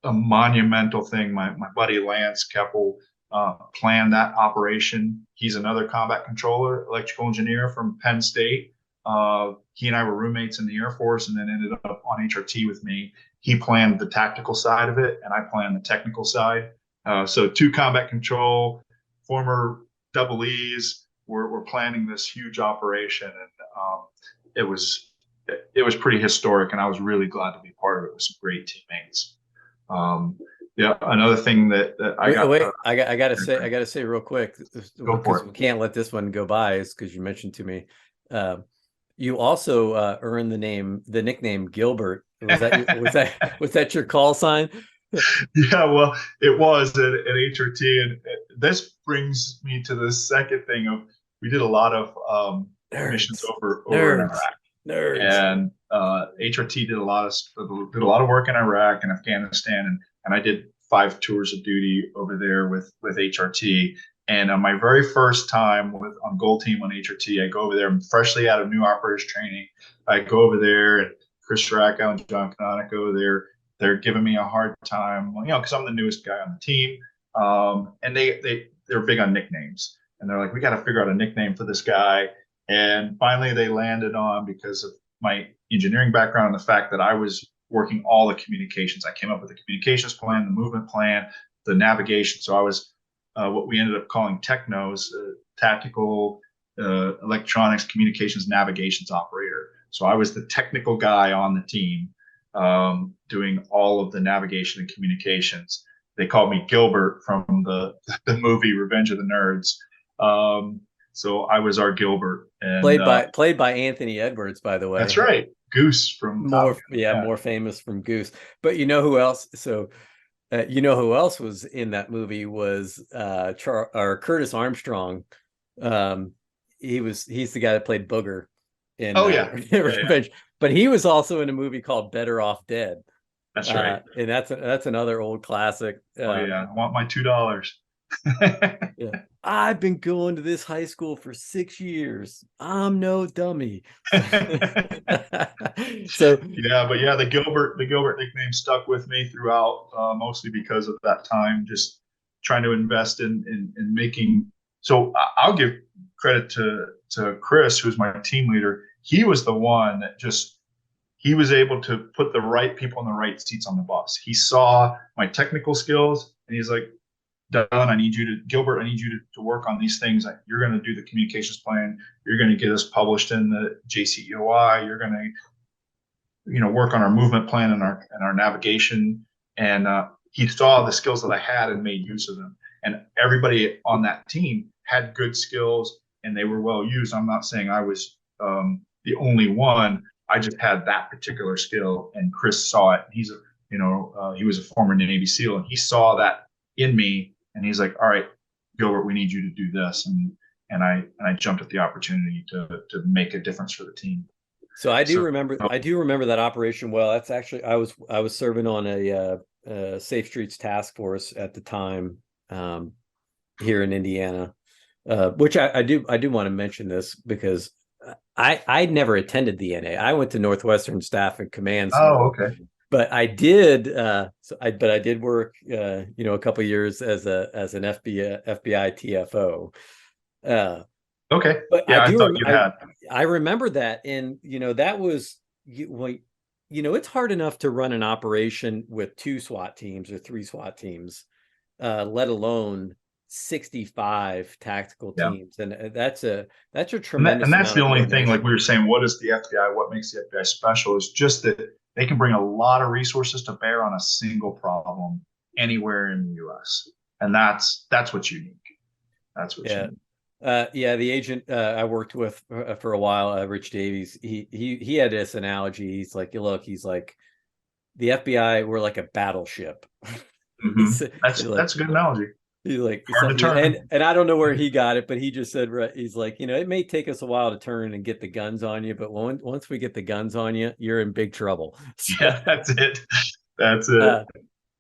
monumental thing. My buddy Lance Keppel planned that operation. He's another combat controller, electrical engineer from Penn State. He and I were roommates in the Air Force, and then ended up on HRT with me. He planned the tactical side of it, and I planned the technical side. So 2 combat control, former double E's were planning this huge operation, and it was pretty historic, and I was really glad to be part of it with some great teammates. Yeah, another thing that I got. Wait, I gotta say real quick, because we can't let this one go by, is because you mentioned to me. You also earned the nickname Gilbert. Was that your call sign? Yeah, well, it was at HRT, and this brings me to the second thing of, we did a lot of missions over in Iraq. And HRT did a lot of work in Iraq and Afghanistan, and I did 5 tours of duty over there with HRT. And on my very first time on Gold Team on HRT, I go over there. I'm freshly out of new operators training. I go over there, and Chris Racco and John Canonico, they're giving me a hard time, because I'm the newest guy on the team. And they're big on nicknames, and they're like, we got to figure out a nickname for this guy. And finally, they landed on, because of my engineering background and the fact that I was working all the communications. I came up with the communications plan, the movement plan, the navigation. So I was what we ended up calling technos, tactical electronics communications navigations operator. So I was the technical guy on the team, doing all of the navigation and communications. They called me Gilbert from the movie Revenge of the Nerds. So I was our Gilbert, and played by Anthony Edwards, by the way. That's right, Goose from more famous from Goose. But you know who else? So who else was in that movie was Curtis Armstrong. he's the guy that played Booger in Oh yeah. Revenge, but he was also in a movie called Better Off Dead. That's right. And that's another old classic. Oh yeah, I want my $2. Yeah. I've been going to this high school for 6 years. I'm no dummy. So Yeah, but yeah, the Gilbert nickname stuck with me throughout, mostly because of that time, just trying to invest in making. So I'll give credit to Chris, who's my team leader. He was the one that just he was able to put the right people in the right seats on the bus. He saw my technical skills, and he's like, Dunn, Gilbert, I need you to work on these things. You're going to do the communications plan. You're going to get us published in the JCEOI. You're going to, work on our movement plan and our navigation. And he saw the skills that I had and made use of them. And everybody on that team had good skills and they were well used. I'm not saying I was the only one. I just had that particular skill, and Chris saw it. He was a former Navy SEAL, and he saw that in me. And he's like, all right, Gilbert, we need you to do this. And I jumped at the opportunity to make a difference for the team. So I do remember that operation well. That's actually, I was serving on a Safe Streets task force at the time, here in Indiana, which I do want to mention this because I never attended the NA. I went to Northwestern Staff and Command School. Oh, okay. But I did, I did work, a couple of years as an FBI TFO. Okay. But yeah, I thought you had. I remember that, and that was it's hard enough to run an operation with 2 SWAT teams or 3 SWAT teams, let alone 65 tactical teams, and that's a tremendous. And that's the only thing. Like we were saying, what is the FBI? What makes the FBI special? Is just that they can bring a lot of resources to bear on a single problem anywhere in the U.S. And that's what's unique. That's what's unique. The agent I worked with for a while, Rich Davies, he had this analogy. He's like, look, he's like, the FBI, we're like a battleship. Mm-hmm. That's a good analogy. He's like, and I don't know where he got it, but he just said, he's like, it may take us a while to turn and get the guns on you, but once we get the guns on you, you're in big trouble. So, yeah, that's it. That's it.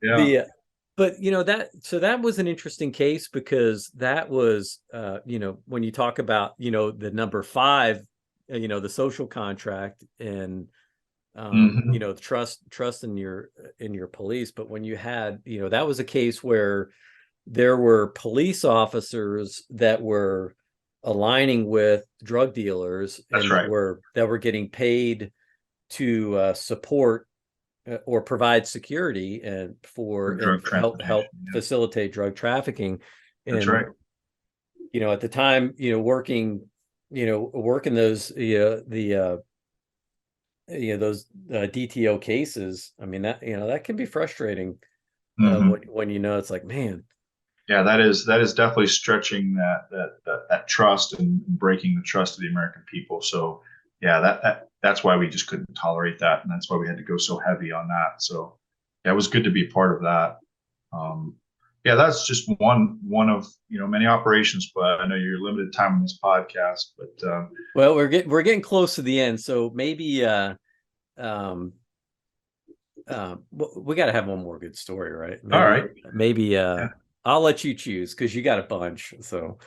Yeah. But that was an interesting case because that was, when you talk about, the number 5, the social contract and, the trust in your police. But when you had, that was a case where there were police officers that were aligning with drug dealers and that were getting paid to support or provide security and help facilitate drug trafficking. And, that's right. At the time, working those, those DTO cases. I mean, that can be frustrating when it's like, man. Yeah, that is definitely stretching that trust and breaking the trust of the American people. So yeah, that's why we just couldn't tolerate that, and that's why we had to go so heavy on that. So yeah, it was good to be part of that. That's just one of many operations, but I know you're limited time on this podcast. But well, we're getting close to the end, so maybe we got to have one more good story, right? Maybe, all right, maybe I'll let you choose because you got a bunch. So,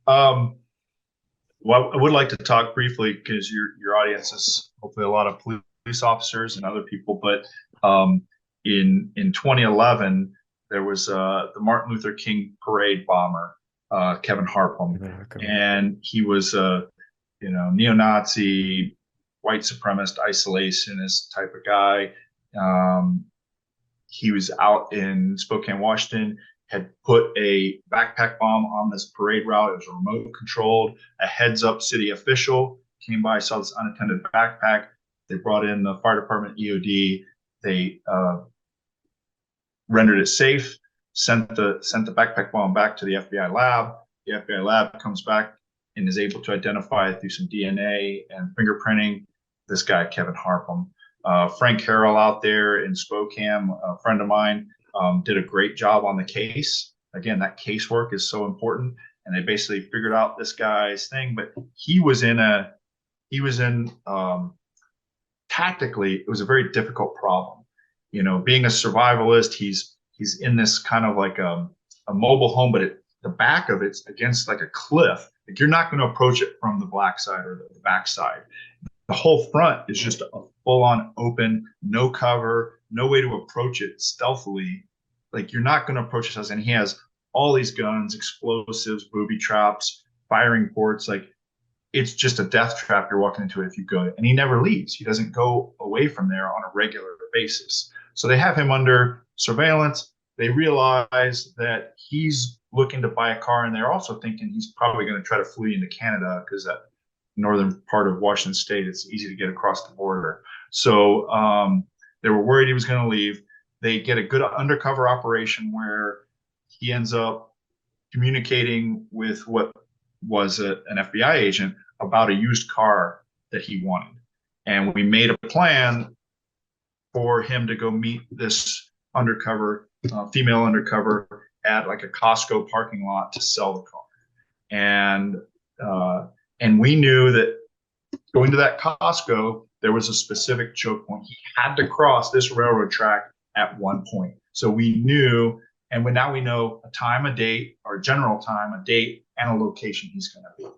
well, I would like to talk briefly because your audience is hopefully a lot of police officers and other people. But in 2011, there was the Martin Luther King parade bomber, Kevin Harpham, and he was a neo-Nazi, white supremacist, isolationist type of guy. He was out in Spokane, Washington, had put a backpack bomb on this parade route. It was remote controlled. A heads up city official came by, saw this unattended backpack. They brought in the fire department EOD. They rendered it safe, sent the backpack bomb back to the FBI lab. The FBI lab comes back and is able to identify through some DNA and fingerprinting this guy, Kevin Harpham. Frank Carroll out there in Spokane, a friend of mine, did a great job on the case. Again, that casework is so important. and they basically figured out this guy's thing. But he was in tactically, it was a very difficult problem. Being a survivalist, he's in this kind of like a mobile home, but the back of it's against like a cliff. Like you're not going to approach it from the black side or the back side. The whole front is just a full-on open, no cover, no way to approach it stealthily. Like you're not going to approach his house, and he has all these guns, explosives, booby traps, firing ports. Like it's just a death trap you're walking into if you go. And he never leaves. He doesn't go away from there on a regular basis. So they have him under surveillance. They realize that he's looking to buy a car, and they're also thinking he's probably going to try to flee into Canada because that northern part of Washington State, it's easy to get across the border. So they were worried he was going to leave. They get a good undercover operation where he ends up communicating with what was an FBI agent about a used car that he wanted. And we made a plan for him to go meet this undercover, female undercover, at like a Costco parking lot to sell the car. And we knew that going to that Costco, there was a specific choke point. He had to cross this railroad track at one point. So we knew, and now we know a time, a date, or a general time, a date, and a location he's going to be.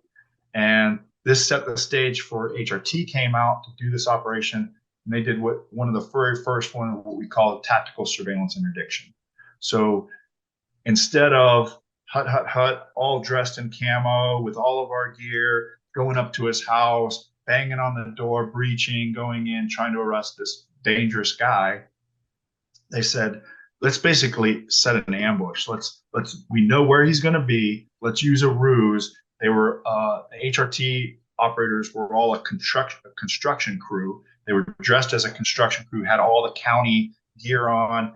And this set the stage for HRT came out to do this operation. And they did one of the very first one, what we call tactical surveillance interdiction. So instead of hut, all dressed in camo with all of our gear, going up to his house, banging on the door, breaching, going in, trying to arrest this dangerous guy, they said, let's basically set an ambush. We know where he's going to be. Let's use a ruse. They were the HRT operators were all a construction crew. They were dressed as a construction crew, had all the county gear on.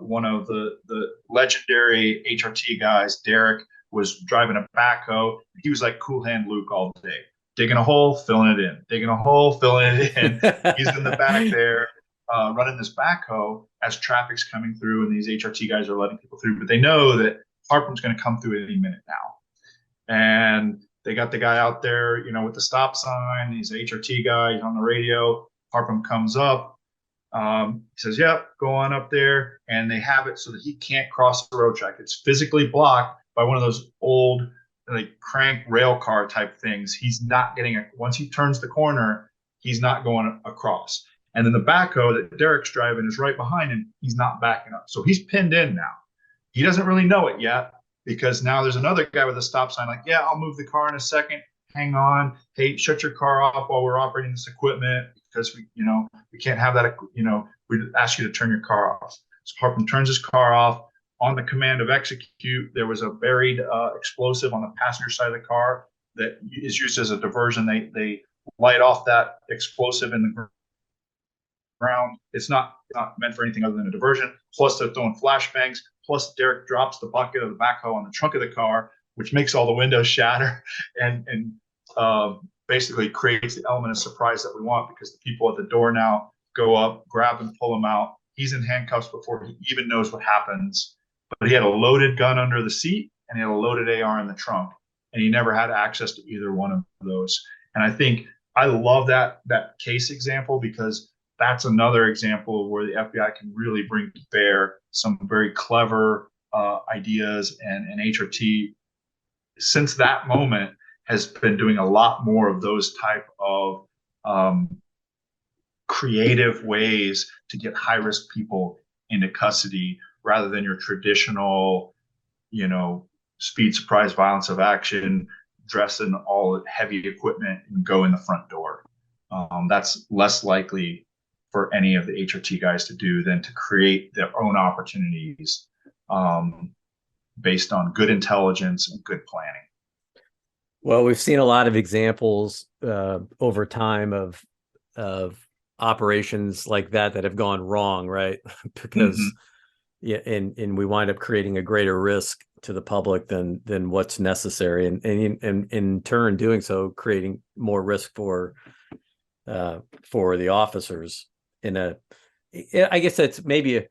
One of the legendary HRT guys, Derek, was driving a backhoe. He was like Cool Hand Luke all day, digging a hole, filling it in, digging a hole, filling it in. He's in the back there running this backhoe as traffic's coming through, and these HRT guys are letting people through. But they know that Harpum's going to come through any minute now. And they got the guy out there, with the stop sign. He's an HRT guy. He's on the radio. Harpum comes up. He says, yep, go on up there. And they have it so that he can't cross the road track. It's physically blocked by one of those old like crank rail car type things. He's not getting once he turns the corner, he's not going across. And then the backhoe that Derek's driving is right behind him. He's not backing up. So he's pinned in now. He doesn't really know it yet because now there's another guy with a stop sign like, yeah, I'll move the car in a second. Hang on. Hey, shut your car off while we're operating this equipment because we can't have that. We ask you to turn your car off. So Harpum turns his car off. On the command of execute, there was a buried explosive on the passenger side of the car that is used as a diversion. They light off that explosive in the ground. It's not meant for anything other than a diversion. Plus, they're throwing flashbangs. Plus, Derek drops the bucket of the backhoe on the trunk of the car, which makes all the windows shatter and basically creates the element of surprise that we want because the people at the door now go up, grab him, pull him out. He's in handcuffs before he even knows what happens. But he had a loaded gun under the seat and he had a loaded AR in the trunk, and he never had access to either one of those. And I think I love that case example because that's another example where the FBI can really bring to bear some very clever ideas, and HRT since that moment has been doing a lot more of those type of creative ways to get high-risk people into custody rather than your traditional, speed, surprise, violence of action, dress in all heavy equipment and go in the front door. That's less likely for any of the HRT guys to do than to create their own opportunities based on good intelligence and good planning. Well, we've seen a lot of examples over time of operations like that have gone wrong, right? Because and we wind up creating a greater risk to the public than what's necessary, and in turn doing so, creating more risk for the officers. I guess that's maybe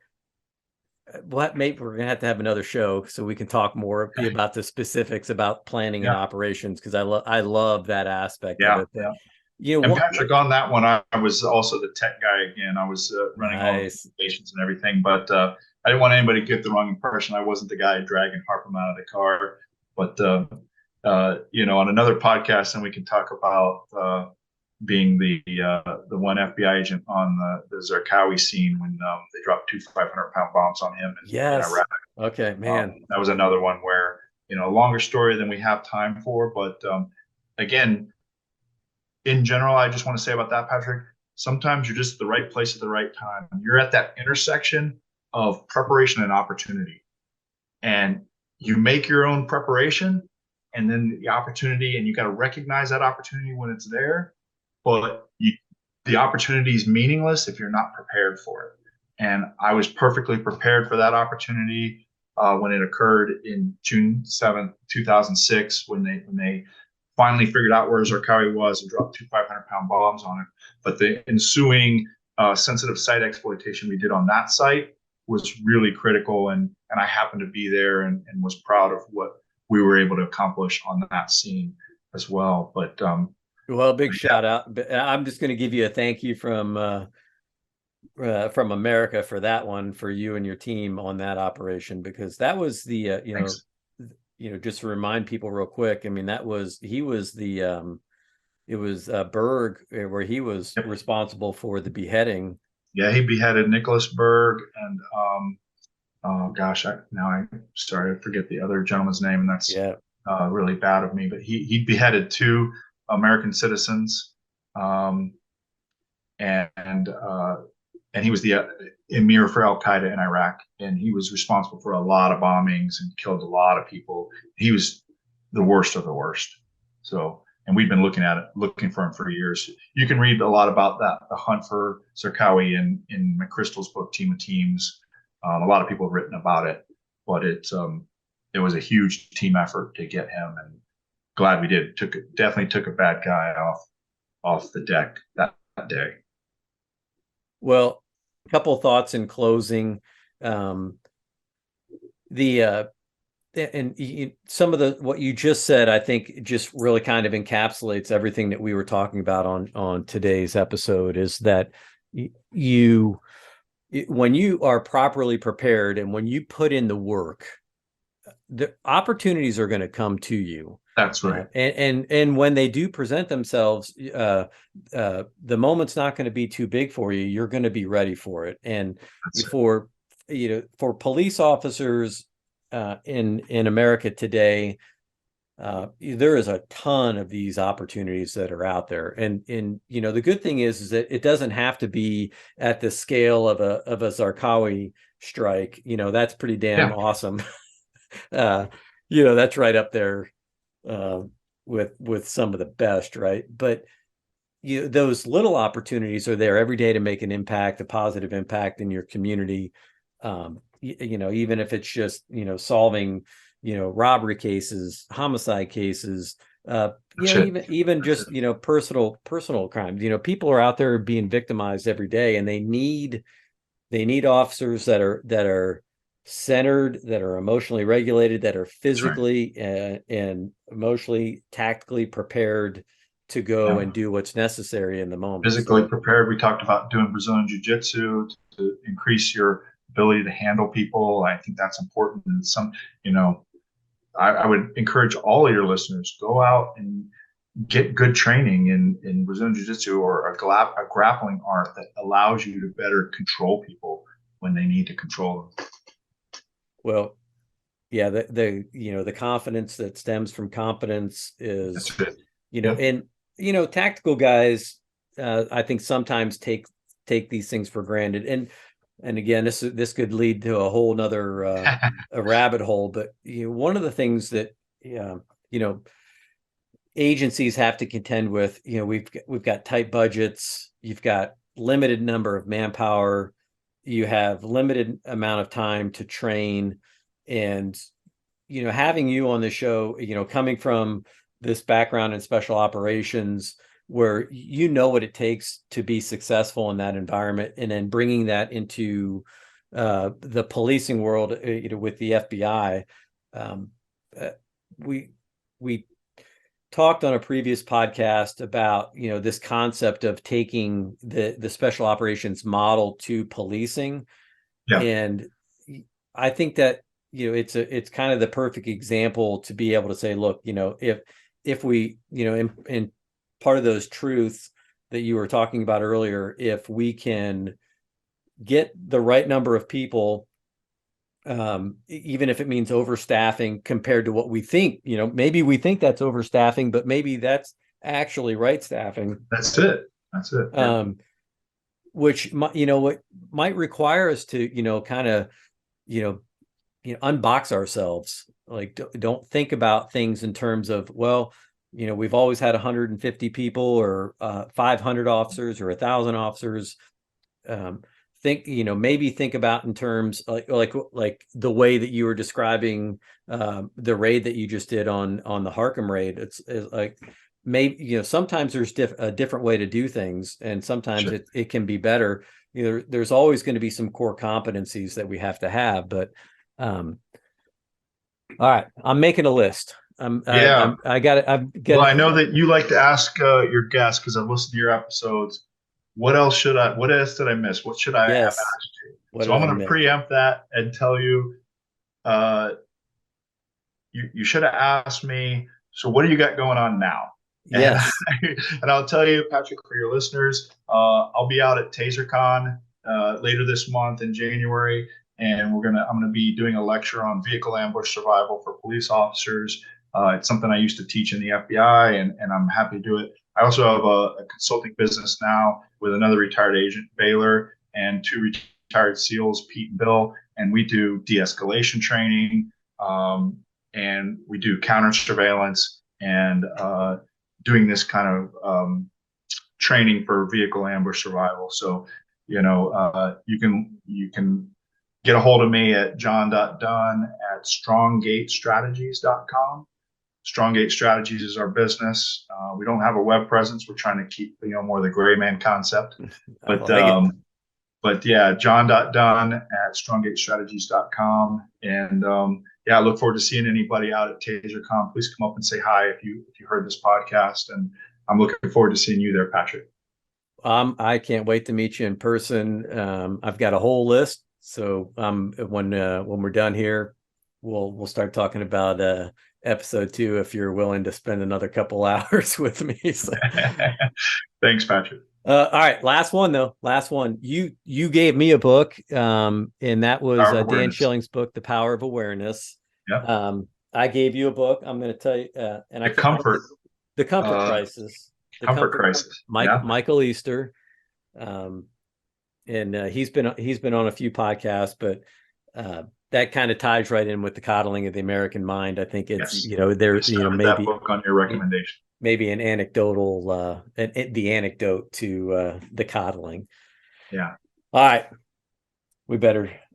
what maybe we're gonna have to have another show so we can talk more about the specifics about planning and Yeah, operations, because I love that aspect of yeah, it. But yeah. you know And what? Patrick, on that one, I was also the tech guy again. I was running all the Nice. presentations and everything, but I didn't want anybody to get the wrong impression. I wasn't the guy dragging Harpem out of the car. But on another podcast, then we can talk about being the one FBI agent on the Zarqawi scene when they dropped two 500-pound bombs on him in Yes. Iraq. Okay, man. That was another one where a longer story than we have time for, but again, in general, I just want to say about that, Patrick, sometimes you're just at the right place at the right time. You're at that intersection of preparation and opportunity. And you make your own preparation and then the opportunity, and you got to recognize that opportunity when it's there. But the opportunity is meaningless if you're not prepared for it. And I was perfectly prepared for that opportunity when it occurred in June 7th, 2006, when they finally figured out where Zarqawi was and dropped two 500-pound bombs on him. But the ensuing sensitive site exploitation we did on that site was really critical. And I happened to be there and was proud of what we were able to accomplish on that scene as well. But Well, big yeah, shout out. But I'm just going to give you a thank you from America for that one, for you and your team on that operation, because that was the thanks. just to remind people real quick. I mean, he was the it was Berg, where he was Yep. responsible for the beheading. Yeah, he beheaded Nicholas Berg and oh gosh, I'm sorry, I forget the other gentleman's name, and that's Yeah. really bad of me. But he beheaded two American citizens, and he was the emir for Al Qaeda in Iraq, and he was responsible for a lot of bombings and killed a lot of people. He was the worst of the worst. So, and we've been looking for him for years. You can read a lot about that, the hunt for Zarqawi in McChrystal's book, Team of Teams. A lot of people have written about it, but it was a huge team effort to get him, and glad we did. Definitely took a bad guy off the deck that day. Well, a couple of thoughts in closing. Some of what you just said, I think, just really kind of encapsulates everything that we were talking about on today's episode. Is that when you are properly prepared and when you put in the work, the opportunities are going to come to you. That's right. And when they do present themselves, the moment's not going to be too big for you. You're going to be ready for it. And for police officers in America today, there is a ton of these opportunities that are out there. And the good thing is that it doesn't have to be at the scale of a Zarqawi strike. That's pretty damn awesome. That's right up there with some of the best, right? But those little opportunities are there every day to make an impact, a positive impact in your community. Even if it's just solving robbery cases, homicide cases, even just personal crimes. People are out there being victimized every day, and they need officers that are centered, that are emotionally regulated, that are physically and emotionally, tactically prepared to go and do what's necessary in the moment. Physically prepared. We talked about doing Brazilian Jiu-Jitsu to increase your ability to handle people. I think that's important. And I would encourage all of your listeners, go out and get good training in Brazilian Jiu-Jitsu or a grappling art that allows you to better control people when they need to control them. Well, yeah, the confidence that stems from competence is, and tactical guys, I think sometimes take these things for granted. And again, this could lead to a whole nother a rabbit hole. But one of the things that agencies have to contend with, we've got tight budgets, you've got limited number of manpower, you have limited amount of time to train, and having you on the show, coming from this background in special operations, where what it takes to be successful in that environment, and then bringing that into the policing world, with the FBI. Um, we talked on a previous podcast about, this concept of taking the special operations model to policing. Yeah. And I think that, it's kind of the perfect example to be able to say, look, if we, in part of those truths that you were talking about earlier, if we can get the right number of people, even if it means overstaffing compared to what we think, maybe we think that's overstaffing, but maybe that's actually right staffing. That's it. Yeah. Which, what might require us to, kind of, unbox ourselves. Like, don't think about things in terms of, well, we've always had 150 people or 500 officers or 1,000 officers. Maybe think about in terms like the way that you were describing the raid that you just did on the Harkham raid. It's like, maybe, sometimes there's a different way to do things, and sometimes Sure. it can be better. There's always going to be some core competencies that we have to have, but all right, I'm making a list. Yeah. I got it. Well, I know that you like to ask your guests, because I've listened to your episodes. What else did I miss? What should I have Yes. asked you? What So did I'm I going to miss? preempt that and tell you, uh, you should have asked me. So what do you got going on now? And Yes. and I'll tell you, Patrick, for your listeners, I'll be out at TaserCon later this month in January, and I'm gonna be doing a lecture on vehicle ambush survival for police officers. It's something I used to teach in the FBI, and I'm happy to do it. I also have a consulting business now with another retired agent, Baylor, and two retired SEALs, Pete and Bill, and we do de-escalation training, and we do counter surveillance and doing this kind of training for vehicle ambush survival. So, you can get a hold of me at john.dunn@stronggatestrategies.com. Stronggate Strategies is our business. We don't have a web presence. We're trying to keep, more of the gray man concept. But yeah, john.dunn@stronggatestrategies.com. And yeah, I look forward to seeing anybody out at TaserCon. Please come up and say hi if you heard this podcast. And I'm looking forward to seeing you there, Patrick. I can't wait to meet you in person. I've got a whole list. So when we're done here, we'll start talking about episode 2 if you're willing to spend another couple hours with me. So. Thanks, Patrick. All right, last one though. Last one. You gave me a book, and that was Dan Schilling's book, The Power of Awareness. Yeah. I gave you a book. I'm going to tell you, and the comfort crisis. The comfort crisis. Michael Easter, and he's been on a few podcasts, but that kind of ties right in with the coddling of the American mind. I think it's there's maybe that book on your recommendation. Maybe an anecdotal, the anecdote to the coddling. Yeah. All right.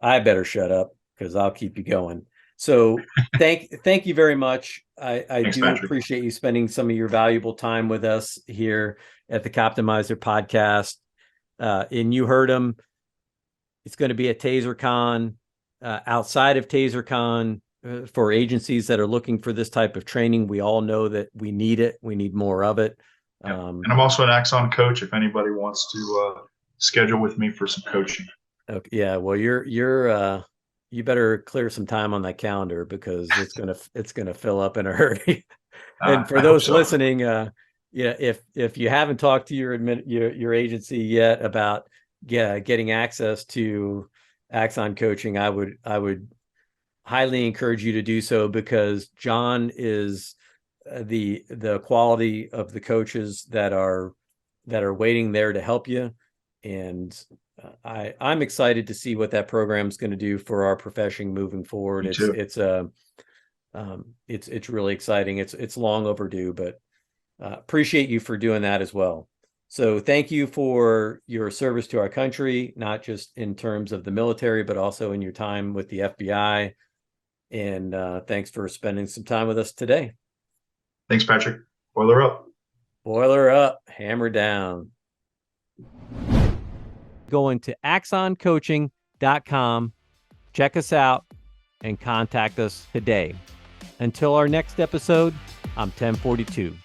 I better shut up because I'll keep you going. So thank you very much. Thanks, do Patrick. Appreciate you spending some of your valuable time with us here at the Coptimizer podcast. And you heard him. It's going to be at TaserCon, outside of TaserCon. For agencies that are looking for this type of training. We all know that we need it. We need more of it. Yeah. And I'm also an Axon coach if anybody wants to schedule with me for some coaching. Okay. Yeah. Well, you better clear some time on that calendar because it's going to fill up in a hurry. And for those listening, if you haven't talked to your agency yet about getting access to Axon coaching, I would highly encourage you to do so, because John is the quality of the coaches that are waiting there to help you. And I'm excited to see what that program is going to do for our profession moving forward. It's really exciting. It's long overdue, but appreciate you for doing that as well. So thank you for your service to our country, not just in terms of the military, but also in your time with the FBI. And thanks for spending some time with us today. Thanks, Patrick. Boiler up. Boiler up. Hammer down. Going to axoncoaching.com. 1042.com. Check us out and contact us today. Until our next episode, I'm 1042.